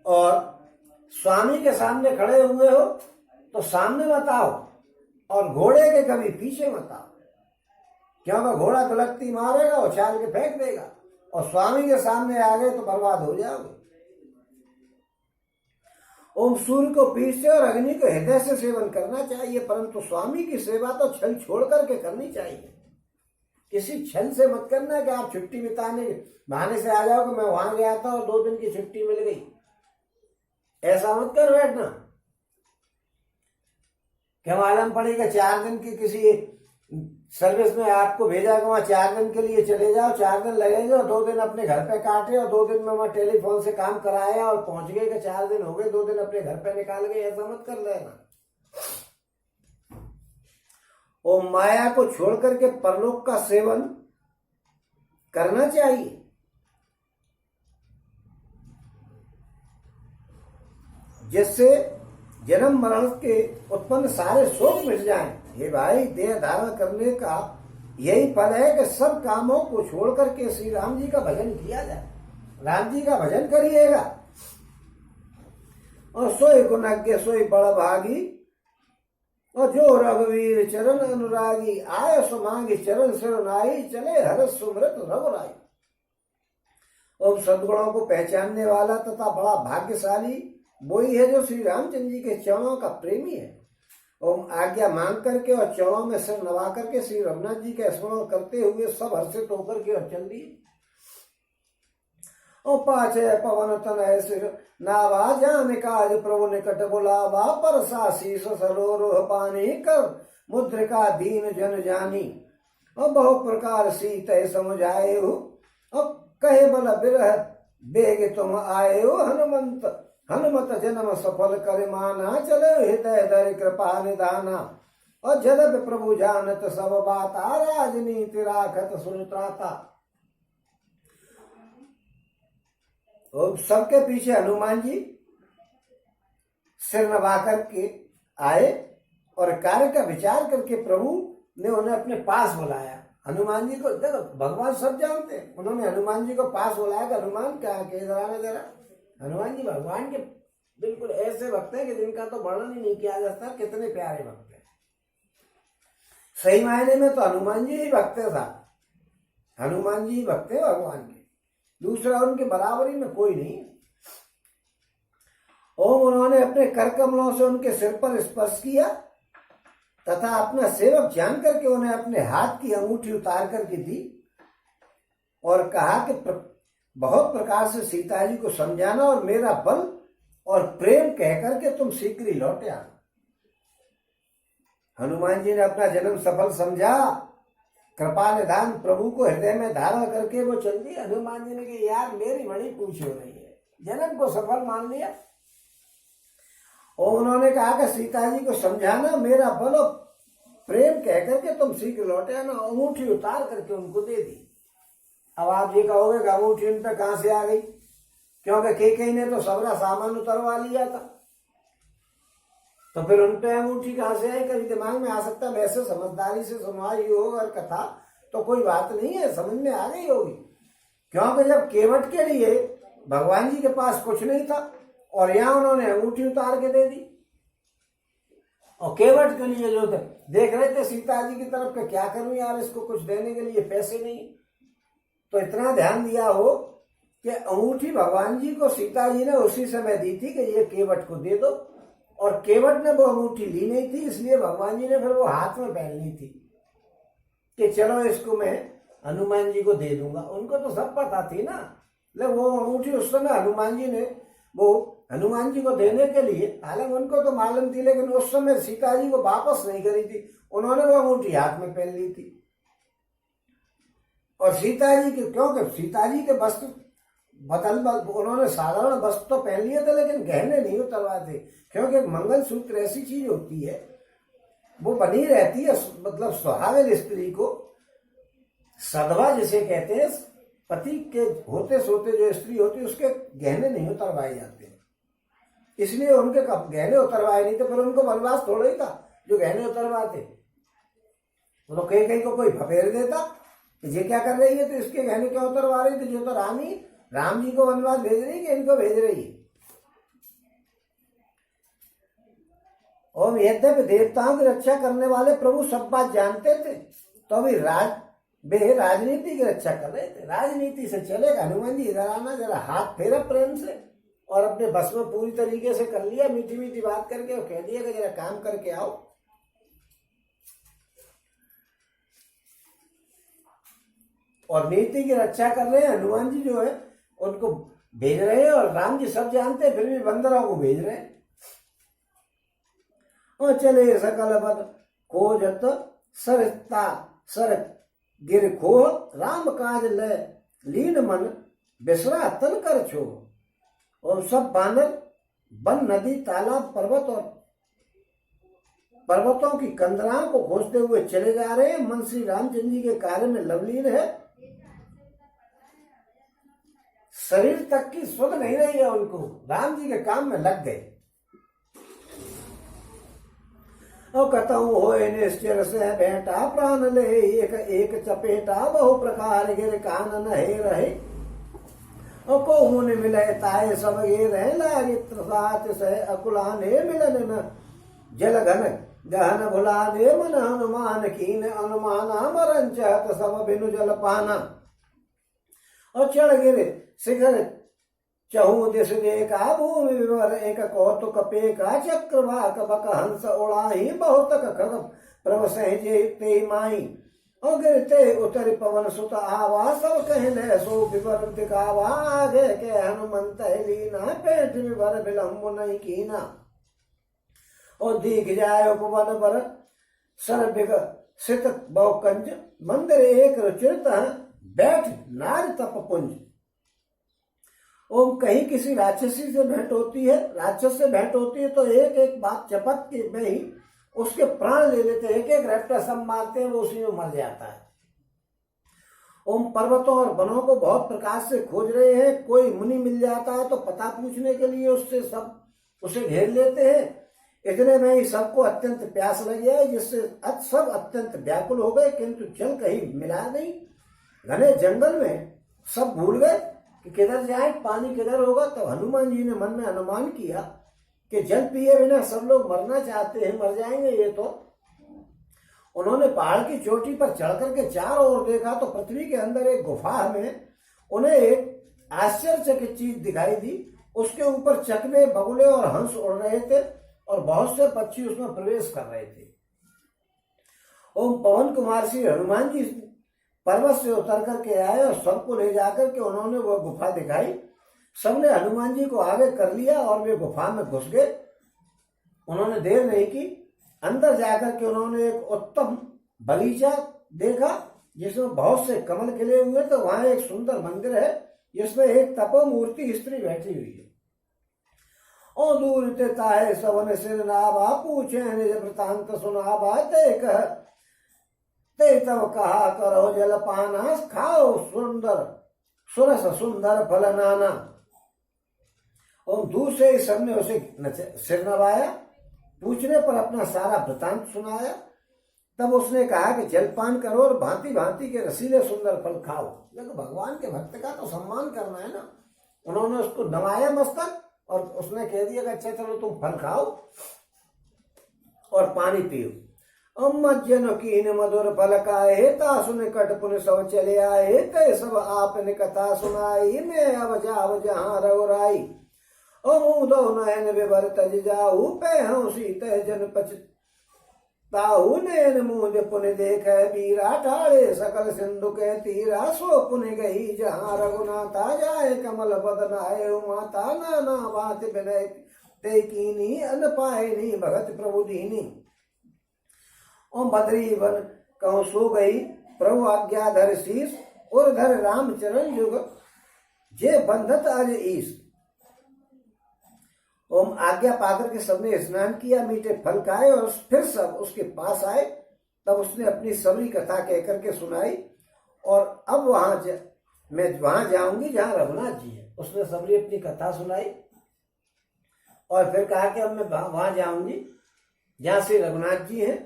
और स्वामी के सामने खड़े हुए हो तो सामने मत आओ और घोड़े के कभी पीछे मत आओ, क्योंकि घोड़ा दुलकती मारेगा, उछाल के फेंक देगा, और स्वामी के सामने आ गए तो बर्बाद हो जाओगे। ओम सूर्य को पीठ से और अग्नि को हृदय से सेवन करना चाहिए, परंतु स्वामी की सेवा तो छल छोड़ करके करनी चाहिए। किसी छल से मत करना कि आप छुट्टी बिताने के बहाने से आ जाओ कि मैं वहां गया था और 2 दिन की छुट्टी मिल गई, ऐसा मत कर बैठना। क्या मालूम पड़ेगा 4 दिन की किसी सर्विस में आपको भेजा कि वहां 4 दिन के लिए चले जाओ, 4 दिन लगेंगे और 2 दिन अपने घर पे काटे और 2 दिन में वहां टेलीफोन से काम कराया और पहुंच गए कि 4 दिन हो गए, 2 दिन अपने घर पे निकाल गए, ऐसा मत कर लेना। और माया को छोड़ करके परलोक का सेवन करना चाहिए। जिससे जन्म मरण के उत्पन्न सारे शोक मिट जाएं। हे भाई, देह धारण करने का यही फल है कि सब कामों को छोड़ करके श्री राम जी का भजन किया जाए। राम जी का भजन करिएगा और सोई गुणज्ञ सोई बड़ भागी, और जो रघुवीर चरण अनुरागी, आय सुमांगी चरण सिरनाई, चले हर सुमृत रघुराई। और सद्गुणों को पहचानने वाला तथा बड़ा भाग्यशाली वही है जो श्री रामचंद्र जी के चरणों का प्रेमी है। और आज्ञा मांग करके और चरणों में सिर नवा करके श्री रघुनाथ जी के स्मरण करते हुए सब हर्षित होकर के और चल दिए। और पाछे पवन तनय सिर नावा, जान काज प्रभु निकट बुलावा, परसा शीस सरोह पानी, कर मुद्रिका दीन जन जानी। और बहु प्रकार सीत समझाए हो, और कहे बल बिरह बेग तुम आए हो। हनुमत जन्म सफल कर माना, चले हृदय धर कृपा निदाना। और जलद प्रभु जानत सब बाता, राजनीति राखत सुनत्राता। और सबके पीछे हनुमान जी सिर नवा करके आए और कार्य का विचार करके प्रभु ने उन्हें अपने पास बुलाया। हनुमान जी को देखो, भगवान सब जानते हैं, उन्होंने हनुमान जी को पास बुलाया कि हनुमान क्या के इधर आना जरा। हनुमान जी भगवान के बिल्कुल ऐसे भक्त हैं कि जिनका तो वर्णन ही नहीं किया जाता, कितने प्यारे भक्त हैं। सही मायने में तो हनुमान जी ही भक्त था, हनुमान जी ही भक्त है भगवान के, दूसरा उनके बराबरी में कोई नहीं। ओम उन्होंने अपने कर कमलों से उनके सिर पर स्पर्श किया तथा अपना सेवक जान करके उन्हें अपने हाथ की अंगूठी उतार करके दी और कहा कि बहुत प्रकार से सीता जी को समझाना और मेरा बल और प्रेम कह करके तुम शीघ्र ही लौटे आना। हनुमान जी ने अपना जन्म सफल समझा, कृपा निधान प्रभु को हृदय में धारण करके वो चल दिए। हनुमान जी ने कि यार मेरी बड़ी पूछ हो रही है, जन्म को सफल मान लिया। और उन्होंने कहा कि सीता जी को समझाना, मेरा बल और प्रेम कह करके तुम शीघ्र लौटे आना। अंगूठी उतार करके उनको दे दी। अब आप ये कहोगे कि अंगूठी उन पे कहां से आ गई, क्योंकि केकई ने तो सबरा सामान उतरवा लिया था, तो फिर उन पे अंगूठी कहां से आई? कभी दिमाग में आ सकता है। वैसे समझदारी से सुनवाई हो और कथा तो कोई बात नहीं है, समझ में आ गई होगी। क्योंकि जब केवट के लिए भगवान जी के पास कुछ नहीं था और यहाँ उन्होंने अंगूठी उतार के दे दी, और केवट के लिए जो थे देख रहे थे सीता जी की तरफ के क्या करूं यार, इसको कुछ देने के लिए पैसे नहीं, तो इतना ध्यान दिया हो कि अंगूठी भगवान जी को सीता जी ने उसी समय दी थी कि ये केवट को दे दो, और केवट ने वो अंगूठी ली नहीं थी, इसलिए भगवान जी ने फिर वो हाथ में पहन ली थी कि चलो इसको मैं हनुमान जी को दे दूंगा। उनको तो सब पता थी ना, लेकिन वो अंगूठी उस समय हनुमान जी ने वो हनुमान जी को देने के लिए, हालांकि उनको तो मालूम थी, लेकिन उस समय सीता जी को वापस नहीं करी थी, उन्होंने वो अंगूठी हाथ में पहन ली थी। और सीता जी के, क्योंकि सीता जी के वस्त्र उन्होंने साधारण वस्त्र तो पहन लिए थे लेकिन गहने नहीं उतरवाए थे, क्योंकि मंगलसूत्र ऐसी चीज होती है वो बनी रहती है, मतलब सुहागिन स्त्री को सधवा जिसे कहते हैं, पति के होते सोते जो स्त्री होती है उसके गहने नहीं उतरवाए जाते, इसलिए उनके गहने उतरवाए नहीं थे। पर उनको वनवास थोड़ा ही था जो गहने उतरवाते। वो तो कहीं कहीं को कोई भपेर देता कि ये क्या कर रही है, तो इसके गहने क्यों उतरवा रही, तो जो तो राम जी को वनवास भेज रही कि इनको भेज रही है। और यद्यपि देवताओं की रक्षा करने वाले प्रभु सब बात जानते थे, तो अभी वे राजनीति की रक्षा कर रहे थे। राजनीति से चलेगा, हनुमान जी इधर आना, जरा हाथ फेरा प्रेम से और अपने बस में पूरी तरीके से कर लिया, मीठी मीठी बात करके और कह दिया कि जरा काम करके आओ। और नीति की रक्षा कर रहे हैं हनुमान जी, जो है उनको भेज रहे हैं, और राम जी सब जानते हैं फिर भी बंदरों को भेज रहे हैं। और चले सकल बद खोजत सरता सर गिर खो, राम काज ले लीन मन बिसरा तन कर छो। और सब बानर वन नदी तालाब पर्वत और पर्वतों की कंदराओं को खोजते हुए चले जा रहे हैं। मन श्री रामचंद्र जी के कार्य में लवलीन है, शरीर तक की सुध नहीं रही है उनको, राम जी के काम में लग गए। और कतहु होए निश्चर से भेंटा, प्राण ले एक एक चपेटा, बहु प्रकार गिर कानन हे रहे। और को मुनि मिले ताए सब गे रहे, लागे त्रसात से अकुलाने मिलन न जल घन गहन भुलाने, मन हनुमान कीन अनुमाना, मरन चहत सब बिनु जल पाना। और चढ़ गिरे शिखर चहु दिश देखा, भूमि विवर एक कौतुक पेका, चक्रवाक बक हंस उड़ाही, बहुतक खग प्रभ सहजे ते माई। और गिरते उतर पवन सुत आवा, सब कहले सो विवर दिखावा, आगे के हनुमंत लीना, पेट विवर विलम्ब नहीं कीना। और दीख जाए उपवन पर सर बिग सित बहुकंज, मंदिर एक रुचिरत बैठ नार तप पुंज। ओम कहीं किसी राक्षसी से भेंट होती है, राक्षस से भेंट होती है, तो एक एक बात चपक के में ही उसके प्राण ले लेते हैं, एक एक रैप्टर सब मारते हैं, वो उसी में मर जाता है। ओम पर्वतों और वनों को बहुत प्रकार से खोज रहे हैं, कोई मुनि मिल जाता है तो पता पूछने के लिए उससे सब उसे घेर लेते हैं। इतने में ही सबको अत्यंत प्यास लग गया, जिससे सब अत्यंत व्याकुल हो गए, किंतु जल कहीं मिला नहीं। घने जंगल में सब भूल गए कि किधर जाए, पानी किधर होगा। तब हनुमान जी ने मन में अनुमान किया कि जल पिए बिना सब लोग मरना चाहते हैं, मर जाएंगे ये तो। उन्होंने पहाड़ की चोटी पर चढ़ करके चारों ओर देखा, तो पृथ्वी के अंदर एक गुफा में उन्हें एक आश्चर्यचकित चीज दिखाई दी। उसके ऊपर चकमे बगुले और हंस उड़ रहे थे, और बहुत से पक्षी उसमें प्रवेश कर रहे थे। ओम पवन कुमार श्री हनुमान जी पर्वत से उतर करके आए, और सबको ले जाकर के उन्होंने वह गुफा दिखाई। सबने हनुमान जी को आगे कर लिया और वे गुफा में घुस गए। उन्होंने देर नहीं की, अंदर जाकर के उन्होंने एक उत्तम बगीचा देखा जिसमें बहुत से कमल खिले हुए। तो वहां एक सुंदर मंदिर है जिसमें एक तपो मूर्ति स्त्री बैठी हुई है। और दूर ताए सवन सिर नाभा, पूछे निज वृतांत सुनाभा, ते तब कहा करो जल पाना, खाओ सुंदर सुरस सुंदर फल नाना। और दूर से ही सबने उसे सिर नवाया, पूछने पर अपना सारा वृतांत सुनाया। तब उसने कहा कि जलपान करो और भांति भांति के रसीले सुंदर फल खाओ। देखो भगवान के भक्त का तो सम्मान करना है ना। उन्होंने उसको नवाया मस्तक, और उसने कह दिया कि अच्छा चलो तुम फल खाओ और पानी पियो। अमजन कीन मधुर फल खाए, तासुन कट पुन सब चले आए, ते सब आपने कथा सुनाई, मैं अब जाव जहां रघुराई। अमुदो नयन विवर तज जाऊ, पे हंसी तह जन पछताऊ, नैन मुझ पुन देख बीरा, ठाड़े सकल सिंधु के तीरा, सो पुन गई जहां रघुनाथा, जाए कमल बदन आए माता, नाना बात विनय ते कीनी, अन पाए भगत प्रभु दीनी। और बद्री वन कहूं सो गई, प्रभु आज्ञा धर शीस, और धर राम चरण युग, जे बंधत आज ईस। ओम आज्ञा पाकर के सबने स्नान किया, मीठे फल खाए, और फिर सब उसके पास आए। तब उसने अपनी सबरी कथा कहकर के सुनाई। और अब मैं वहां जाऊंगी जहां रघुनाथ जी है। उसने सबरी अपनी कथा सुनाई, और फिर कहा कि अब मैं वहां जाऊंगी जहां श्री रघुनाथ जी हैं।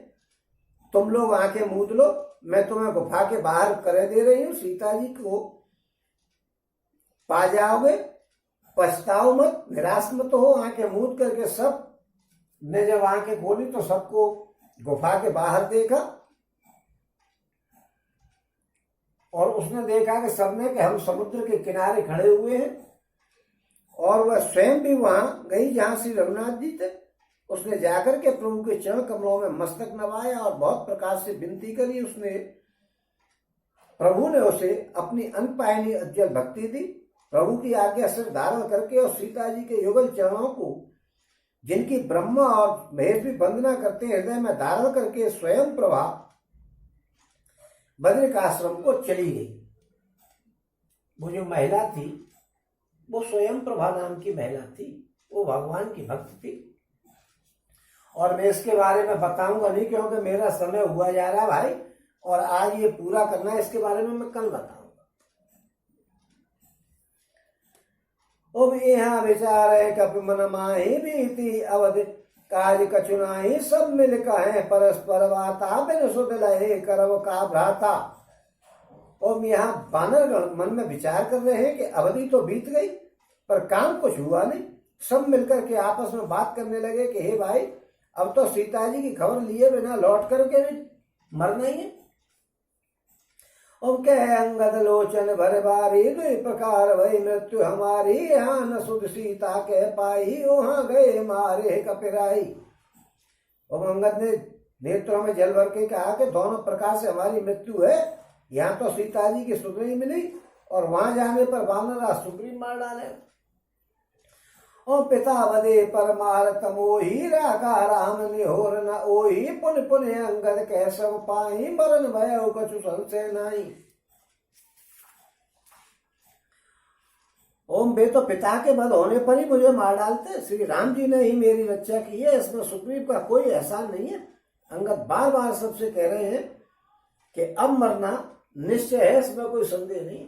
तुम लोग आंखें मूंद लो, मैं तुम्हें गुफा के बाहर करे दे रही हूं, सीता जी को पा जाओगे, पछताओ मत, निराश मत हो। आंखें मूंद करके सब ने जब आंखें खोली तो सबको गुफा के बाहर देखा और उसने देखा कि सबने कि हम समुद्र के किनारे खड़े हुए हैं और वह स्वयं भी वहां गई जहां श्री रघुनाथ जी थे। उसने जाकर के प्रभु के चरण कमलों में मस्तक नवाया और बहुत प्रकार से विनती करी। उसने प्रभु ने उसे अपनी अनपायनी अज्जल भक्ति दी। प्रभु की आज्ञा सिर धारण करके और सीता जी के युगल चरणों को, जिनकी ब्रह्मा और महेश भी वंदना करते हृदय में धारण करके स्वयं प्रभा बद्रिकाश्रम को चली गई। वो जो महिला थी वो स्वयं प्रभा नाम की महिला थी, वो भगवान की भक्त थी। और मैं इसके बारे में बताऊंगा नहीं क्योंकि मेरा समय हुआ जा रहा भाई, और आज ये पूरा करना है, इसके बारे में मैं कल बताऊंगा। अब यहाँ विचार है कपि मन माही बीती अवधि काज कचुनाही, सब मिल कहे परस्पर वाता बिन सुध लहे करव का भ्राता। और यहाँ बानर मन में विचार कर रहे हैं कि अवधि तो बीत गई पर काम कुछ हुआ नहीं। सब मिलकर के आपस में बात करने लगे कि हे भाई, अब तो सीता जी की खबर लिए बिना लौट करके भी मरना ही है। और कह अंगद लोचन भर बारी, दुई प्रकार भई मृत्यु हमारी, यहाँ न सुध सीता कह पाई, वहां गए मारे कपिराई। और अंगद ने नेत्रों में जल भर के कहा कि दोनों प्रकार से हमारी मृत्यु है, यहाँ तो सीता जी की सुध नहीं मिली और वहां जाने पर वानर सुग्रीव मार डाले। ओ पिता वदे पर मार तमोही, राका राम निहोर न ओही, पुन पुन अंगद कह सब पाई, मरण भय कछु संशय नाई। ओम बे तो पिता के वध होने पर ही मुझे मार डालते, श्री राम जी ने ही मेरी रक्षा की है, इसमें सुग्रीव का कोई एहसान नहीं है। अंगद बार बार सबसे कह रहे हैं कि अब मरना निश्चय है, इसमें कोई संदेह नहीं।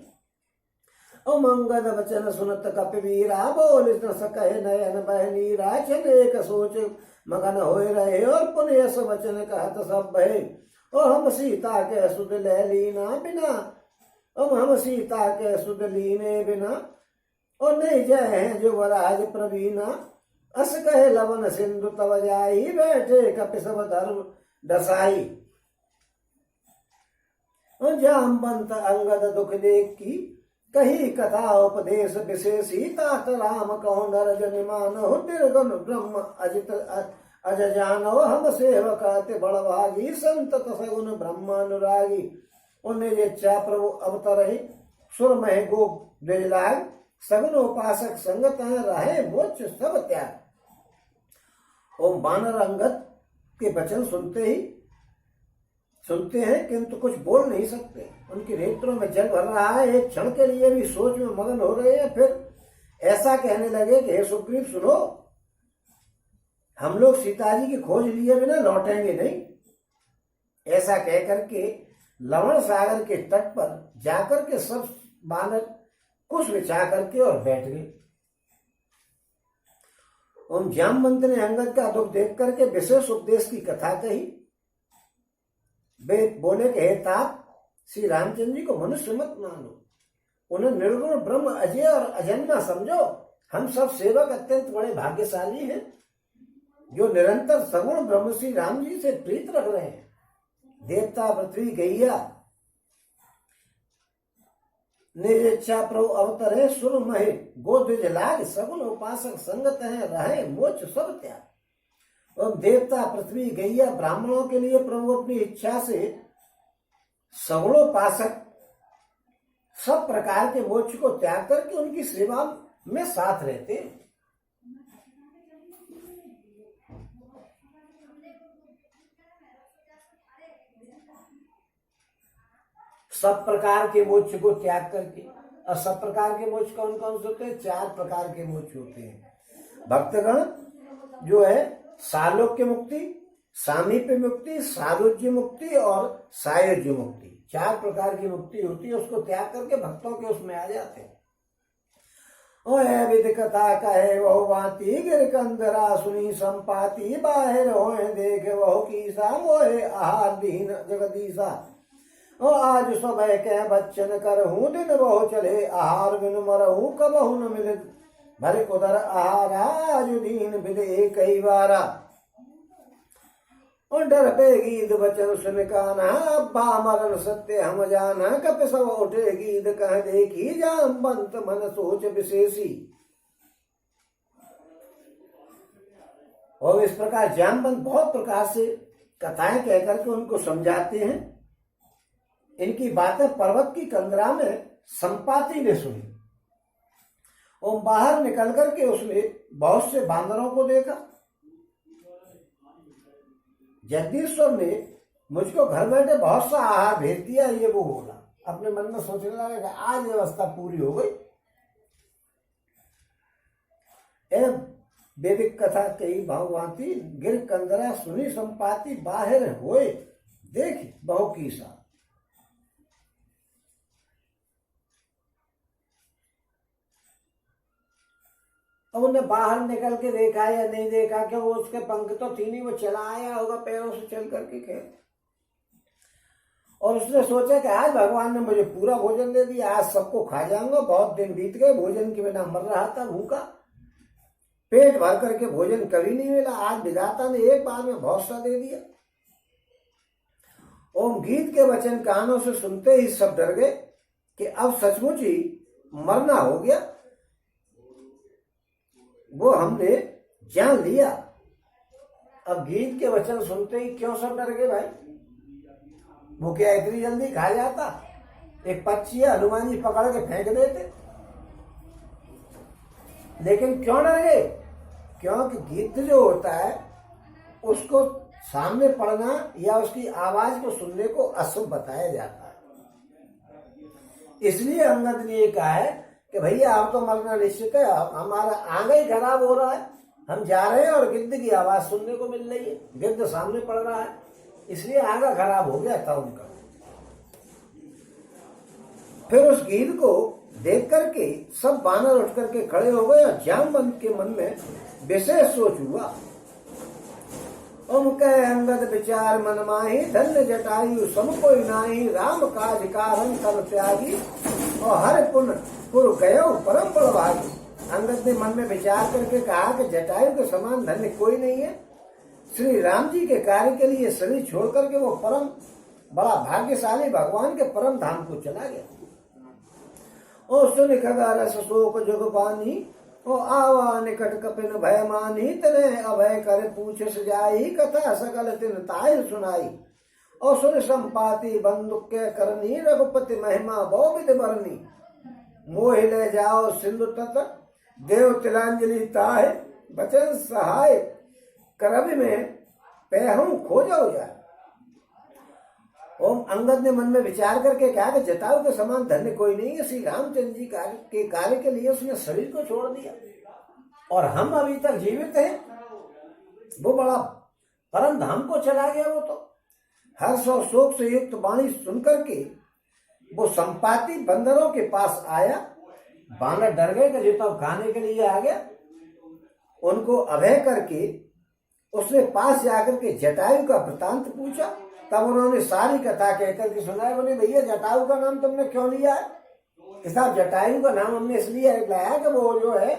ओम अंगद वचन सुनत कपिवीरा, बोल न सकहि नयन बह नीरा, एक सोच मगन होए रहे, और पुनः यस वचन कहत सब भय। और हम सीता के सुध ले लीना बिना, हम सीता के सुध लीने बिना, और नहीं जय हैं जो वराज प्रवीणा, अस कहे लवन सिंधु तव जाई, बैठे कपि सब धर्म दसाई। जामवंत अंगद दुख देख की, कही कथा उपदेश विशेषी, तात राम कहो नर जन मानो, निर्गुण ब्रह्म अजित अज जानो, हम सेवक अति बड़भागी, संतत सगुन ब्रह्मानुरागी। उन्हें इच्छा प्रभु अवतरहि, सुर मह गो द्विजलाग, सगुन उपासक संगत रहे मोक्ष सब त्याग। ओम बानर अंगद के वचन सुनते हैं किंतु कुछ बोल नहीं सकते। उनके नेत्रों में जल भर रहा है, एक क्षण के लिए भी सोच में मगन हो रहे हैं। फिर ऐसा कहने लगे कि हे सुग्रीव सुनो, हम लोग सीता जी की खोज लिए बिना लौटेंगे नहीं। ऐसा कह करके लवण सागर के तट पर जाकर के सब बानर कुछ बिछा करके और बैठ गए। उन जामवंत ने अंगद का दुख देख करके विशेष उपदेश की कथा कही। वे बोले कि हे तात, श्री रामचंद्र जी को मनुष्य मत मानो, उन्हें निर्गुण ब्रह्म अजय और अजन्मा समझो। हम सब सेवक अत्यंत बड़े भाग्यशाली हैं जो निरंतर सगुण ब्रह्म श्री राम जी से प्रीत रख रहे हैं। देवता पृथ्वी गैया निरीक्षा प्रभु अवतरे, सुर महे गो द्विज लाग, सगुन उपासक संगत है रहे मोक्ष सब त्याग। और देवता पृथ्वी गैया ब्राह्मणों के लिए प्रभु अपनी इच्छा से सगुणोपासक सब प्रकार के मोक्ष को त्याग करके उनकी सेवा में साथ रहते हैं। सब प्रकार के मोक्ष को त्याग करके, और सब प्रकार के मोक्ष कौन कौन से होते हैं? 4 प्रकार के मोक्ष होते हैं। भक्तगण जो है सालोक्य मुक्ति, सामीप्य मुक्ति, सारोज्य मुक्ति और सायुज्य मुक्ति, 4 प्रकार की मुक्ति होती है। उसको त्याग करके भक्तों के उसमें आ जाते हैं। विधि कथा कहे वह बाती, गिर कंदरा सुनी संपाति, बाहर हो देख वह की शीशा मोहे आहार दीन जगदीशा। और आज समय के बच्चन करहूँ दिन बहु चले आहार बिन मरहूँ कबहू न मिले भरे उदर आहार आज दीन बिले कई बारा। और डर पे गीत बचन सुन काना अब्बा मरण सत्य हम जाना कप सब उठे गीत कह देखी जामवंत मन सोच विशेषी। और इस प्रकार जामवंत बहुत प्रकार से कथाएं कहकर के उनको समझाते हैं। इनकी बातें पर्वत की कंदरा में संपाति ने सुनी और बाहर निकल करके उसने बहुत से बांदरों को देखा। जगदीश्वर ने मुझको घर बैठे बहुत सा आहार भेज दिया, ये वो बोला। अपने मन में सोचने लगा आज व्यवस्था पूरी हो गई। वैदिक कथा कही भावभांति गिर कंदरा सुनी संपाति बाहर होए देख बहु कीसा। अब उन्हें बाहर निकल के देखा या नहीं देखा, क्या वो उसके पंख तो थी नहीं, वो चला आया होगा पैरों से चल करके खेल। और उसने सोचा कि आज भगवान ने मुझे पूरा भोजन दे दिया, आज सबको खा जाऊंगा। बहुत दिन बीत गए, भोजन के बिना मर रहा था भूखा, पेट भर करके भोजन कभी नहीं मिला। आज विधाता ने एक बार में बहुत सा दे दिया। ओम गीत के वचन कानों से सुनते ही सब डर गए कि अब सचमुच ही मरना हो गया। वो हमने जान लिया। अब गीत के वचन सुनते ही क्यों सब डर गए भाई? वो क्या इतनी जल्दी खा जाता? एक पक्षी हनुमान जी पकड़ के फेंक देते। लेकिन क्यों डर गए? क्योंकि गीत जो होता है उसको सामने पढ़ना या उसकी आवाज को सुनने को अशुभ बताया जाता है। इसलिए अंगद ने ये कहा है कि भैया आप तो मरना निश्चित है, हमारा आगे ही खराब हो रहा है, हम जा रहे हैं और गिद्ध की आवाज सुनने को मिल रही है, गिद्ध सामने पड़ रहा है, इसलिए आगा खराब हो गया था उनका। फिर उस गीत को देख करके सब बानर उठ करके खड़े हो गए और जामवंत के मन में विशेष सोच हुआ। कह अंगद विचार मन माही धन्य जटायु सम कोई नाही राम काज कारण कर त्यागी और हर पुन पुर गयो परम बलभागी। अंगद ने मन में विचार करके कहा कि जटायु के समान धन्य कोई नहीं है। श्री राम जी के कार्य के लिए शरीर छोड़ करके वो परम बड़ा भाग्यशाली भगवान के परम धाम को चला गया। और सुन खगा रस शोक जुग पानी ओ आवा निकट कपिन भय मानी तने अभय कर पूछ सजाई कथा सकल तिन ताय सुनाई। और सुन संपाति बंदुक के करनी रघुपति महिमा बहु विधि बरनी। मोह ले जाओ सिंधु तट देव तिलांजलि ताय बचन सहाय करवि में पैहूं खोजो जाए। ओम अंगद ने मन में विचार करके कहा कि जटायु के समान धन्य कोई नहीं है। श्री रामचंद्र जी के कार्य के लिए उसने शरीर को छोड़ दिया और हम अभी तक जीवित हैं। वो बड़ा परम धाम को चला गया। वो तो हर्ष और शोक से युक्त वाणी सुनकर के वो संपाति बंदरों के पास आया। बानर डर गए कि तो खाने के लिए आ गया। उनको अभय करके उसने पास जाकर के जटायु का वृतांत पूछा। तब उन्होंने सारी कथा कहकर के सुनाया। बोले भैया जटायु का नाम तुमने क्यों लिया है? साहब जटायु का नाम हमने इसलिए लाया कि वो जो है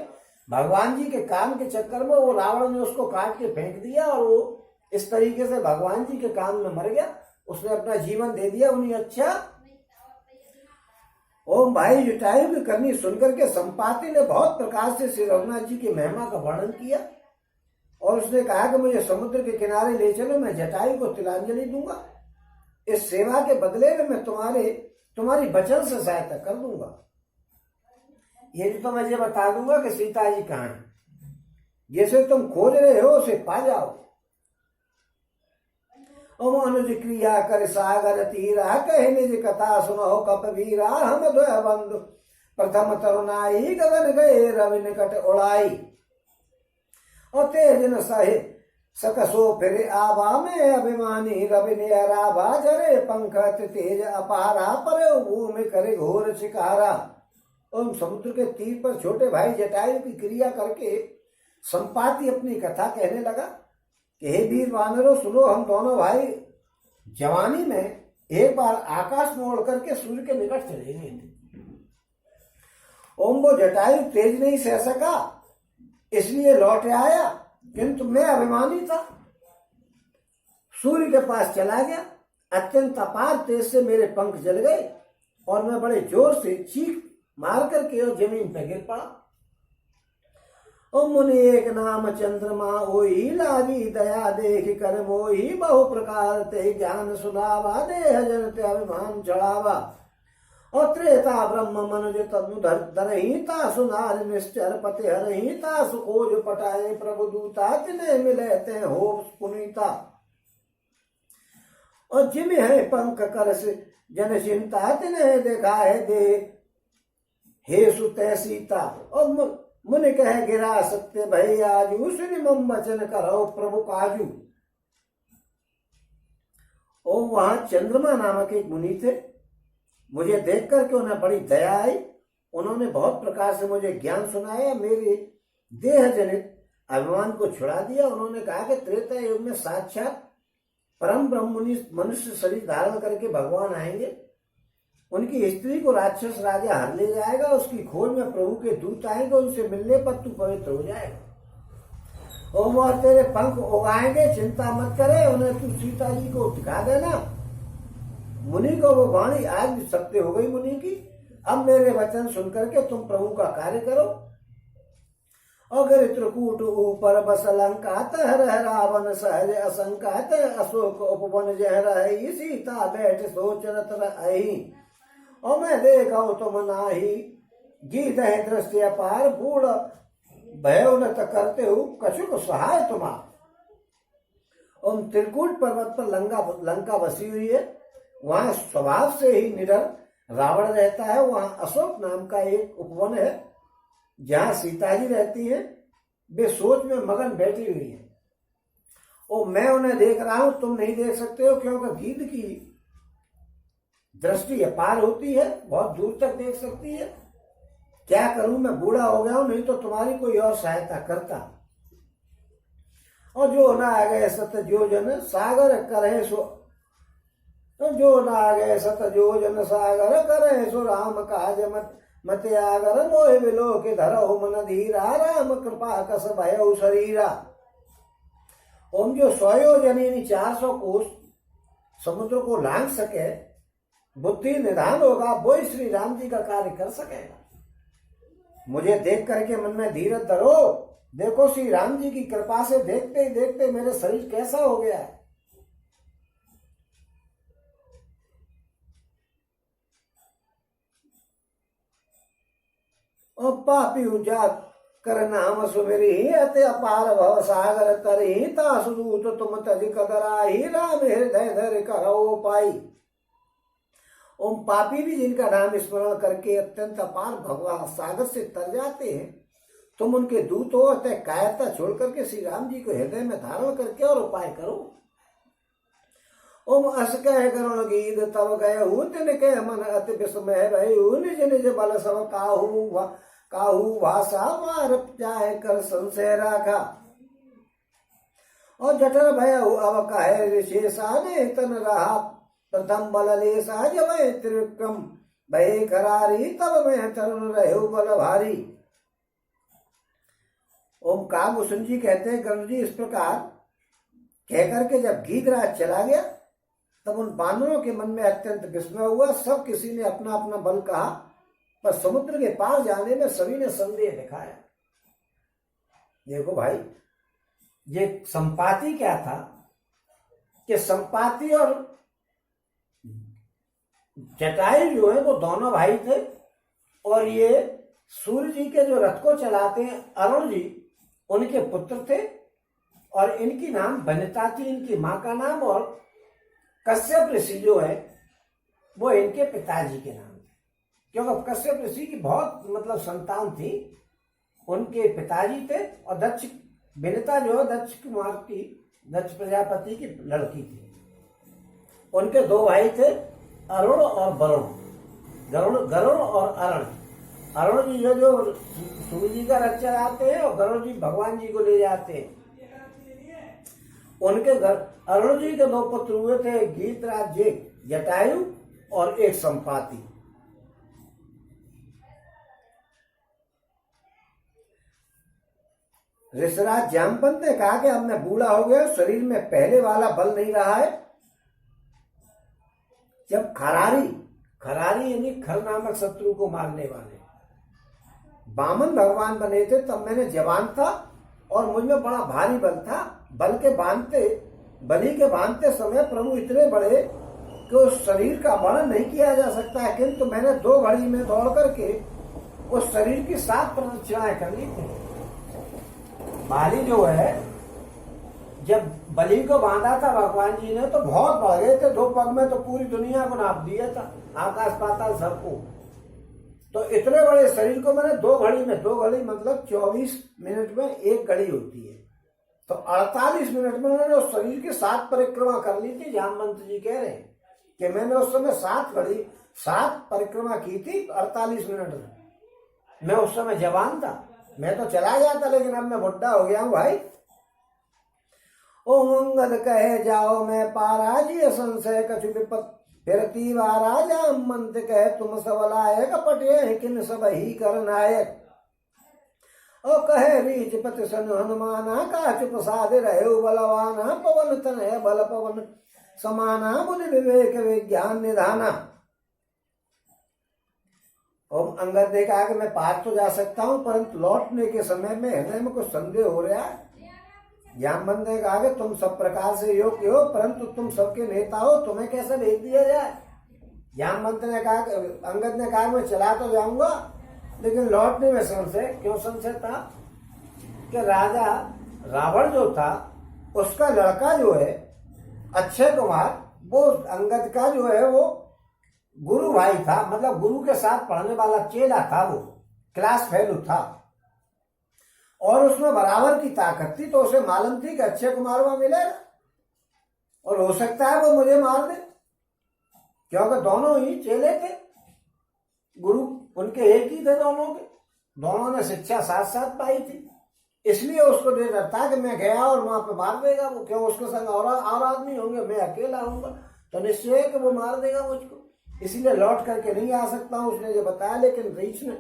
भगवान जी के काम के चक्कर में वो रावण ने उसको काट के फेंक दिया और वो इस तरीके से भगवान जी के काम में मर गया। उसने अपना जीवन दे दिया उन्हें। अच्छा ओम भाई जटायु की करनी सुनकर के संपाति ने बहुत प्रकार से श्री रघुनाथ जी की महिमा का वर्णन किया और उसने कहा कि मुझे समुद्र के किनारे ले चलो, मैं जटायु को तिलांजलि दूंगा। इस सेवा के बदले में मैं तुम्हारी वचन से सहायता कर दूंगा। ये तो मैं ये बता दूंगा कि सीता जी कहाँ है, जैसे तुम खोज रहे हो उसे पा जाओ। अनुज क्रिया कर सागर तीरा कहे निज कथा सुनो कपवीरा। हम द्वय बंधु प्रथम तरुणाई गगन गए रवि निकट उड़ाई। और तेज न सहे सकसो फिर आभा में अभिमानी रवि ने राभा जरे पंख तेज अपारा पर भूमि करे घोर शिकारा। और समुद्र के तीर पर छोटे भाई जटायु की क्रिया करके संपाति अपनी कथा कहने लगा कि हे वीर वानरों सुनो, हम दोनों भाई जवानी में एक बार आकाश में उड़ करके सूर्य के निकट चले गए थे। ओम वो जटायु तेज नहीं सह सका, इसलिए लौट आया, किंतु मैं अभिमानी था, सूर्य के पास चला गया। अत्यंत अपार तेज से मेरे पंख जल गए और मैं बड़े जोर से चीख मार करके और जमीन पर गिर पड़ा। ओ मुनि एक नाम चंद्रमा, ओही लागी दया देख कर मोही, बहु प्रकार ते ज्ञान सुनावा, देह जन ते अभिमान चढ़ावा। और त्रेता ब्रह्म मनुज तनु धरहीता, सुनार निश्चर पति हरहीता, सुखोज पटाए प्रभु दूता, तिन्हें मिले ते हो पुनीता। और जिम है पंख कर से जन चिंता, तिन्हें देखा है दे हे सुते सीता। और मुनि कह गिरा सत्य भई आजू, सुनि मम वचन करो प्रभु काजू। और वहां चंद्रमा नामक एक मुनि थे, मुझे देख करके उन्हें बड़ी दया आई। उन्होंने बहुत प्रकार से मुझे ज्ञान सुनाया, मेरे देह जनित अभिमान को छुड़ा दिया। उन्होंने कहा कि त्रेता युग में साक्षात परम ब्रह्म मनुष्य शरीर धारण करके भगवान आएंगे, उनकी स्त्री को राक्षस राजा हर ले जाएगा, उसकी खोज में प्रभु के दूत आएंगे, उनसे मिलने पर तू पवित्र हो जाएगा। और वह तेरे पंख उगाएंगे, चिंता मत करे, उन्हें तू सीता जी को दिखा देना। मुनि को वो वाणी आज भी सत्य हो गई मुनि की। अब मेरे वचन सुनकर के तुम प्रभु का कार्य करो। अगर त्रिकूट ऊपर बस लंका, हर रावण सहज असंका, अशोक उपवन जह रही, सीता बैठ सोचरत रही। और मैं देखा तुम नाही, गीत है दृष्टि अपार, बूढ़ भय न करते हो कछुक सहाय तुम्हार। और त्रिकूट पर्वत पर लंका बसी हुई है, वहां स्वभाव से ही निडर रावण रहता है। वहां अशोक नाम का एक उपवन है जहां सीता जी रहती है, वे सोच में मगन बैठी हुई है। और मैं उन्हें देख रहा हूं, तुम नहीं देख सकते हो, क्योंकि गीध की दृष्टि अपार होती है, बहुत दूर तक देख सकती है। क्या करूं, मैं बूढ़ा हो गया हूं, नहीं तो तुम्हारी कोई और सहायता करता। और जो ना आ गए सत जो जन सागर करे सो, जो ना गए सत जो जन सागर करे सो, राम काज मत आगर, मोह बिलो के धरो मन धीरा, राम कृपा कस भयो शरीरा। ओम जो 100 योजन यानी 400 कोस समुद्र को लांघ सके, बुद्धि निधान होगा, वो ही श्री राम जी का कार्य कर सकेगा। मुझे देख करके मन में धीरज धरो, देखो श्री राम जी की कृपा से देखते ही देखते मेरे शरीर कैसा हो गया है। और पापी उजात कर नाम सुमिरी, अति अपार भव सागर तरी, तासुदूत तुम तज कदराही, राम हृदय धर करो पाई। ओम पापी भी जिनका नाम स्मरण करके अत्यंत अपार भगवान सागर से तर जाते हैं, तुम उनके दूत हो, अतः कायरता छोड़ करके श्री राम जी को हृदय में धारण करके और उपाय करो। ओम अस कह करुण गीत तब गए तिन के मन अति विस्मय भयु, निज निज बल सब काहू भाषा मार जाए कर संशय राखा। और जठर भय अब कहे ऋषेशा, ने तन रहा प्रथम बल लेसा, जब त्रिविक्रम भय करारी, तब मैं तरुण रहे बल भारी। ओम कागभूषण जी कहते हैं, गरुड़ जी इस प्रकार कहकर के जब गीधराज चला गया, तब उन बानरों के मन में अत्यंत विस्मय हुआ। सब किसी ने अपना अपना बल कहा, पर समुद्र के पार जाने में सभी ने संदेह दिखाया। देखो भाई, ये संपाति क्या था कि संपाति और जटायु जो है वो दोनों भाई थे, और ये सूर्य जी के जो रथ को चलाते हैं अरुण जी, उनके पुत्र थे। और इनकी नाम वनिता थी, इनकी मां का नाम, और कश्यप ऋषि जो है वो इनके पिताजी के नाम थे, क्योंकि कश्यप ऋषि की बहुत मतलब संतान थी, उनके पिताजी थे। और दक्ष वनिता जो है दक्ष कुमार की, दक्ष प्रजापति की लड़की थी। उनके 2 भाई थे, अरुण और वरुण, गरुड़ और अरुण। अरुण जी जो सूर्य जी का रथ चलाते हैं, और गरुड़ जी भगवान जी को ले जाते हैं। उनके घर अरुण जी के 2 पुत्र हुए थे, गीतराज जी जटायु और एक संपाति। ऋषिराज जामवंत ने कहा कि अब मैं बूढ़ा हो गया, शरीर में पहले वाला बल नहीं रहा है। जब खरारी यानी खर नामक शत्रु को मारने वाले वामन भगवान बने थे, तब मैंने जवान था और मुझ में बड़ा भारी बल था। बलि के बांधते समय प्रभु इतने बड़े कि उस शरीर का वर्णन नहीं किया जा सकता है, किंतु मैंने 2 घड़ी में दौड़ करके उस शरीर की 7 प्रदक्षिणाएं कर ली थी। बाली जो है, जब बलि को बांधा था भगवान जी ने तो बहुत बढ़ गए थे, 2 पग में तो पूरी दुनिया को नाप दिया था, आकाश पाताल सबको। तो इतने बड़े शरीर को मैंने 2 घड़ी में, 2 घड़ी मतलब 24 मिनट में 1 घड़ी होती है, तो 48 मिनट में मैंने उस शरीर की 7 परिक्रमा कर ली थी। जामवंत जी कह रहे हैं कि मैंने उस समय 7 परिक्रमा की थी 48 मिनट में। मैं उस समय जवान था, मैं तो चला जाता, लेकिन अब मैं बुढ़ा हो गया हूं भाई। ओ अंगद कहे जाओ मैं पाराजी संशय कछु विपत, फिरती वा राजा मंत कहे तुम सब लायक, पटे किन सब ही कर नायक। ओ कहे रीच पति सन हनुमाना, काच प्रसाद रहे बलवाना, पवन तन है बल पवन समाना, बुद्धि विवेक विज्ञान निधाना। और अंगद ने कहा कि मैं पार तो जा सकता हूं, परंतु लौटने के समय में हृदय में कुछ संदेह हो रहा है। जामवंत ने कहा कि तुम सब प्रकार से योग्य हो, परंतु तुम सबके नेता हो, तुम्हें कैसे भेज दिया जाए। जामवंत ने कहा, अंगद ने कहा मैं चला तो जाऊंगा, लेकिन लौटने में संशय। क्यों संशय था? कि राजा रावण जो था उसका लड़का जो है अक्षय कुमार, वो अंगद का जो है वो गुरु भाई था, मतलब गुरु के साथ पढ़ने वाला चेला था, वो क्लास फेलो था और उसमें बराबर की ताकत थी। तो उसे मालूम थी कि अक्षय कुमार वहां मिलेगा और हो सकता है वो मुझे मार दे, क्योंकि दोनों ही चेले थे, गुरु उनके एक ही थे दोनों के, दोनों ने शिक्षा साथ साथ पाई थी। इसलिए उसको डर था कि मैं गया और वहां पे मार देगा वो, क्यों उसके संग और आदमी होंगे, मैं अकेला हूंगा तो निश्चय है कि वो मार देगा मुझको, इसीलिए लौट करके नहीं आ सकता हूं, उसने जो बताया। लेकिन रीछ ने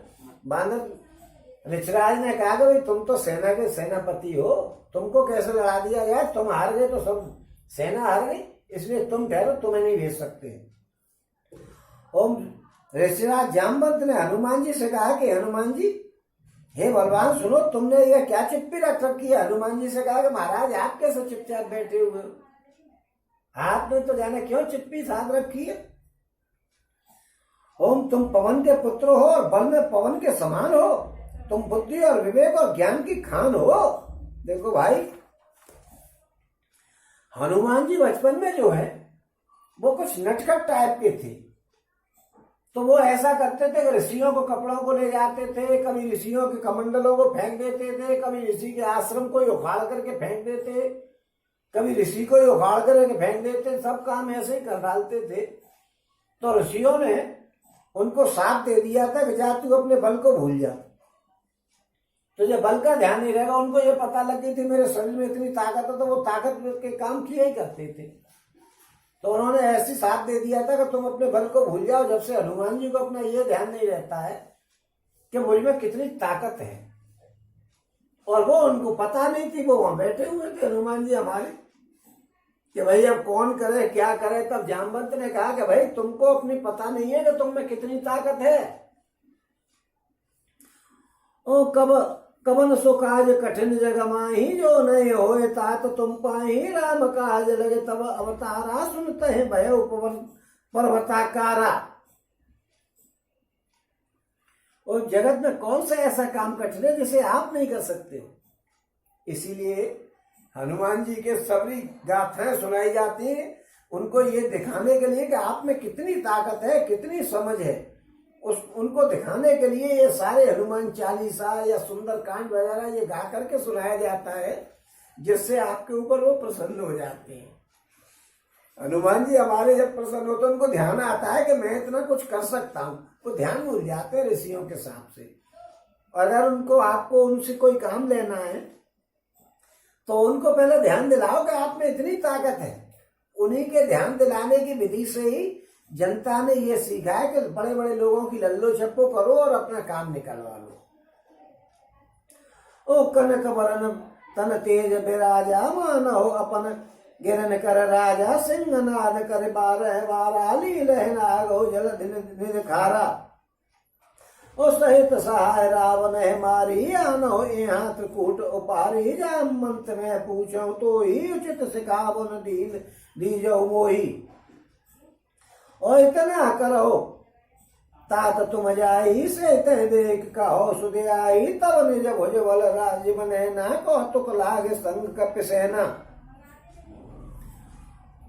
ऋषिराज ने कहा कि भाई तुम तो सेना के सेनापति हो, तुमको कैसे लड़ा दिया गया, तुम हार गए तो सब सेना हार गई, इसलिए तुम ठहरो, तुम्हें नहीं भेज सकते। ओम ऋषिराज जामवंत ने हनुमान जी से कहा कि हनुमान जी, हे बलवान सुनो, तुमने यह क्या चिप्पी रख रखी है। हनुमान जी से कहा कि महाराज आप कैसे चुपचाप बैठे हुए हो, आपने तो जाने क्यों चिप्पी साथ रखी है। ओम तुम पवन के पुत्र हो और बल में पवन के समान हो, तुम बुद्धि और विवेक और ज्ञान की खान हो। देखो भाई, हनुमान जी बचपन में जो है वो कुछ नटखट टाइप के थे, तो वो ऐसा करते थे कि ऋषियों को कपड़ों को ले जाते थे, कभी ऋषियों के कमंडलों को फेंक देते थे, कभी ऋषि के आश्रम को उखाड़ करके फेंक देते, कभी ऋषि को उखाड़ करके फेंक देते, सब काम ऐसे ही कर डालते थे। तो ऋषियों ने उनको साथ दे दिया था कि जा तू अपने बल को भूल जा, तुझे बल का ध्यान नहीं रहेगा। उनको ये पता लग गई थी मेरे शरीर में इतनी ताकत है, तो वो ताकत के काम किया ही करते थे। तो उन्होंने ऐसी साथ दे दिया था कि तुम अपने बल को भूल जाओ। जब से हनुमान जी को अपना ये ध्यान नहीं रहता है कि मुझ में कितनी ताकत है, और वो उनको पता नहीं थी, वो वहां बैठे हुए थे हनुमान जी हमारे, कि भाई अब कौन करे क्या करे। तब जामवंत ने कहा कि भाई तुमको अपनी पता नहीं है कि तुम में कितनी ताकत है। ओ कवन सो काज कठिन जग माही, जो नहीं होए तात तुम पाही, राम काज लगे तब अवतारा, सुनते हैं भय उपवन पर्वताकारा। और जगत में कौन सा ऐसा काम कठिन है जिसे आप नहीं कर सकते हो। इसीलिए हनुमान जी के सबरी गाथाएं सुनाई जाती हैं, उनको ये दिखाने के लिए कि आप में कितनी ताकत है, कितनी समझ है, उनको दिखाने के लिए ये सारे हनुमान चालीसा या सुंदर कांड वगैरह ये गा करके सुनाया जाता है, जिससे आपके ऊपर वो प्रसन्न हो जाते हैं। हनुमान जी हमारे जब प्रसन्न होते हैं, उनको ध्यान आता है कि मैं इतना कुछ कर सकता हूँ, वो ध्यान भूल जाते हैं ऋषियों के साथ से। अगर आपको उनसे कोई काम लेना है तो उनको पहले ध्यान दिलाओ कि आप में इतनी ताकत है। उन्हीं के ध्यान दिलाने की विधि से ही जनता ने ये सीखा है कि बड़े बड़े लोगों की लल्लो छप्पो करो और अपना काम निकलवा लो। ओ कनक वरन तन तेज बिराजा, मानो अपन गिरन कर राजा, सिंहनाद कर बारह बाराली लहना गो जल दिन खारा। ओ सहित सहाय रावण है मारी, आनो यहाँ त्रिकूट उपारी, जामंत में पूछो तो ही उचित सिखावन दीन दीजो मोही। और इतना करो तात तुम जाई, से तह देख कहो सुधे आई, तब निज भुज बल राज बने ना, कहो तुक लागे संग कप सेना।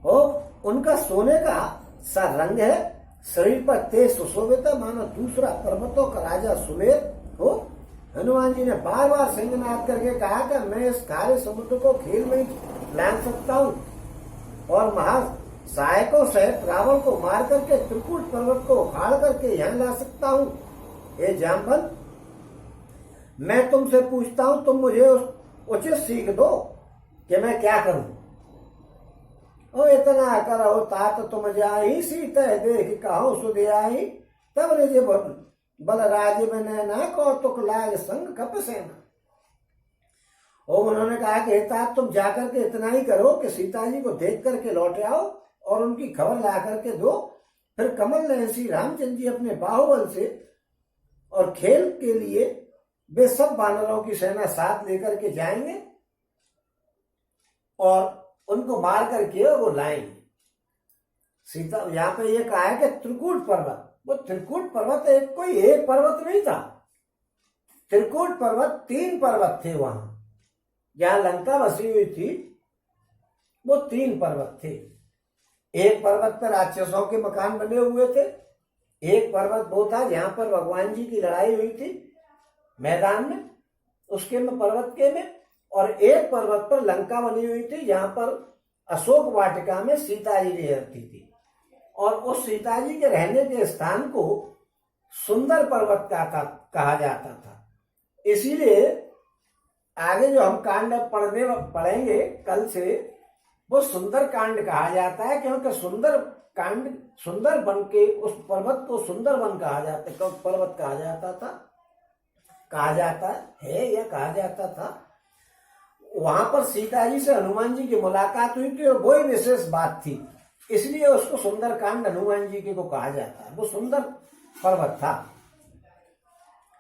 ओ उनका सोने का सा रंग है, शरीर पर तेज सुशोभित है, मानो दूसरा पर्वतों का राजा सुमेर हो। हनुमान जी ने बार बार सिंहनाद करके कहा कि मैं इस खारे समुद्र को खेल में लांग सकता हूँ और सहायकों सहित रावण को मार करके त्रिकूट पर्वत को उखाड़ करके यहाँ ला सकता हूँ। हे जामवंत, मैं तुमसे पूछता हूँ, तुम मुझे उचित सीख दो कि मैं क्या करूं। ओ इतना करो तात तुम जाई, सीता देख कहो सुधे आई, तब निज बल राज में नैना, कौतुक लाग संग कप सेना। और उन्होंने कहा कि तात तुम जाकर के इतना ही करो कि सीता जी को देख करके लौट आओ और उनकी खबर ला करके दो। फिर कमल नयन श्री रामचंद्र जी अपने बाहुबल से और खेल के लिए वे सब वानरों की सेना साथ लेकर के जाएंगे और उनको मार करके वो लाएंगे। सीता यहाँ पे ये कहा है कि त्रिकूट पर्वत, वो त्रिकूट पर्वत कोई एक पर्वत नहीं था। त्रिकूट पर्वत 3 पर्वत थे वहां जहां लंका बसी हुई थी, वो 3 पर्वत थे। एक पर्वत पर राक्षसों के मकान बने हुए थे, एक पर्वत वो था जहां पर भगवान जी की लड़ाई हुई थी मैदान में, उसके में पर्वत के में, और एक पर्वत पर लंका बनी हुई थी जहां पर अशोक वाटिका में सीता जी रहती थी। और उस सीता जी के रहने के स्थान को सुंदर पर्वत कहा जाता था। इसीलिए आगे जो हम कांड पढ़ेंगे कल से, वो सुंदर कांड कहा जाता है, क्योंकि सुंदर कांड सुंदर बन के उस पर्वत को सुंदर वन कहा जाता, पर्वत कहा जाता है या कहा जाता था। वहां पर सीता जी से हनुमान जी की मुलाकात हुई थी और वही विशेष बात थी, इसलिए उसको सुंदर कांड हनुमान जी के को कहा जाता है। वो सुंदर पर्वत था,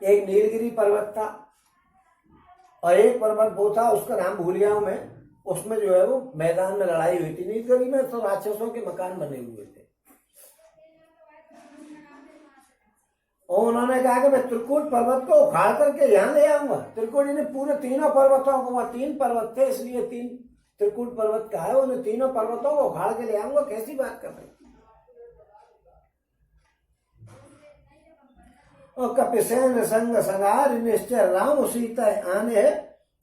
एक नीलगिरी पर्वत था और एक पर्वत वो था, उसका नाम भूल गया हूं मैं, उसमें जो है वो मैदान में लड़ाई हुई थी। नीलगिरी में तो राक्षसों के मकान बने हुए थे। और उन्होंने कहा कि मैं त्रिकूट पर्वत को उखाड़ करके यहाँ ले आऊंगा। त्रिकूट ने पूरे तीनों पर्वतों को, वहां 3 पर्वत थे इसलिए 3 त्रिकूट पर्वत का है, उन्हें तीनों पर्वतों को उखाड़ के ले आऊंगा। कैसी बात कर रहे? और कपिसेन संग संगार निश्चय राम सीता आने,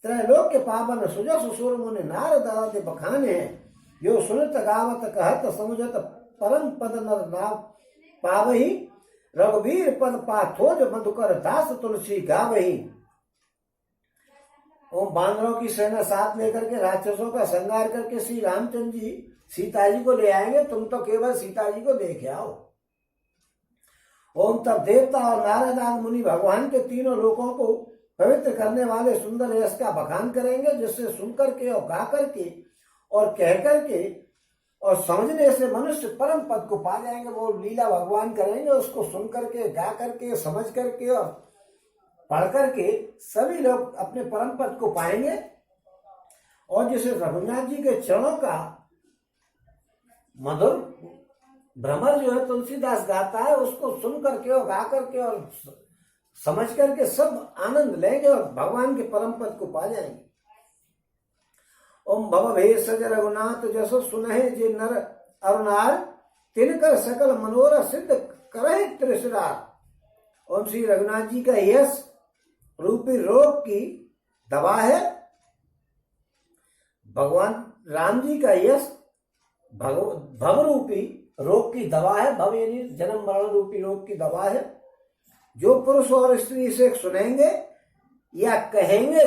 त्रैलोक के पावन सुजस सुर मुनि नारद बखाने, यो सुनत गावत कहत समुझत परम पद नर नाव पावही, रघुवीर पद पाथोज मधुकर दास तुलसी गावही। और बानरों की सेना साथ लेकर के राक्षसों का संहार करके श्री रामचंद्र जी सीता जी को ले आएंगे, तुम तो केवल सीता जी को देख आओ। ओम तब देवता और नारद आदि मुनि भगवान के तीनों लोकों को पवित्र करने वाले सुंदर यश का बखान करेंगे, जिससे सुनकर के और गा करके और कह करके और समझने से मनुष्य परम पद को पा जाएंगे। वो लीला भगवान करेंगे, उसको सुन करके, गा करके, समझ करके और पढ़ करके सभी लोग अपने परम पद को पाएंगे। और जिसे रघुनाथ जी के चरणों का मधुर भ्रमर जो है तुलसीदास गाता है, उसको सुन करके और गा करके और समझ करके सब आनंद लेंगे और भगवान के परम पद को पा जाएंगे। ओम भव भेषज रघुनाथ जसो सुनहि जे नर अरुणार, तिनकर सकल मनोरथ सिद्ध करहि त्रिशरार। ओम श्री रघुनाथ जी का यश रूपी रोग की दवा है, भगवान राम जी का यश भव रूपी रोग की दवा है। भव यानी जन्म मरण रूपी रोग की दवा है। जो पुरुष और स्त्री इसे सुनेंगे या कहेंगे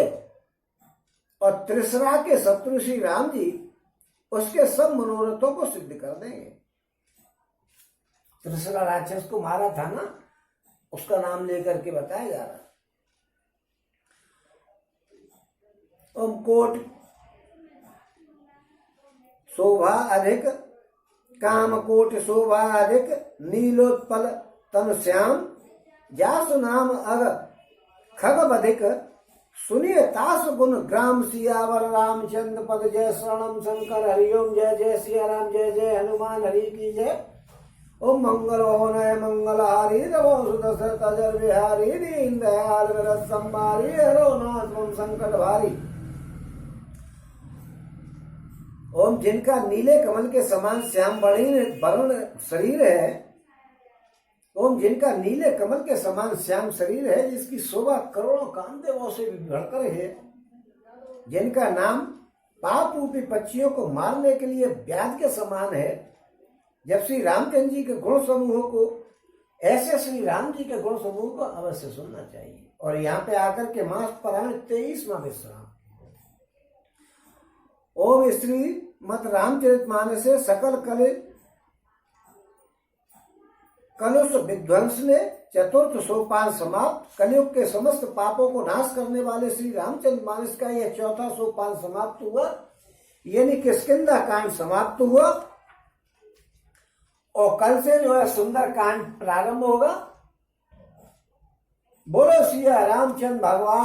और त्रिसरा के शत्रु श्री राम जी उसके सब मनोरथों को सिद्ध कर देंगे। त्रिसरा राक्षस को मारा था ना, उसका नाम लेकर के बताया जा रहा। ओम कोट शोभा अधिक, काम कोट शोभा अधिक, नीलोत्पल तन श्याम, जासु नाम अग खग अधिक, सुनिए तास गुण ग्राम सियावर रामचंद्र पद जय शरणम शंकर हरिओम जय जय सिया राम जय जय हनुमान हरि की जय। ओम मंगल होनय मंगलहारी दशरथ अजर बिहारी दीन दयाल विरत संभारी हरो नाथ ओम संकट भारी। ओम जिनका नीले कमल के समान श्याम वर्ण शरीर है, ओम जिनका नीले कमल के समान श्याम शरीर है, जिसकी शोभा करोड़ों कामदेवों से भी बढ़कर है, जिनका नाम पाप रूपी पक्षियों को मारने के लिए व्याध के समान है। जब श्री रामचंद्र जी के गुण समूह को, ऐसे श्री राम जी के गुण समूह को अवश्य सुनना चाहिए। और यहाँ पे आकर के मास पारायण 23वां विश्राम। ओम श्री मत रामचरितमानस से सकल कलुष विध्वंस ने चतुर्थ सोपान समाप्त। कलयुग के समस्त पापों को नाश करने वाले श्री रामचंद्र मानस का यह चौथा सोपान समाप्त हुआ, यानी किष्किंधा कांड समाप्त हुआ। और कल से जो है सुंदर कांड प्रारंभ होगा। बोलो सिया रामचंद्र भगवान।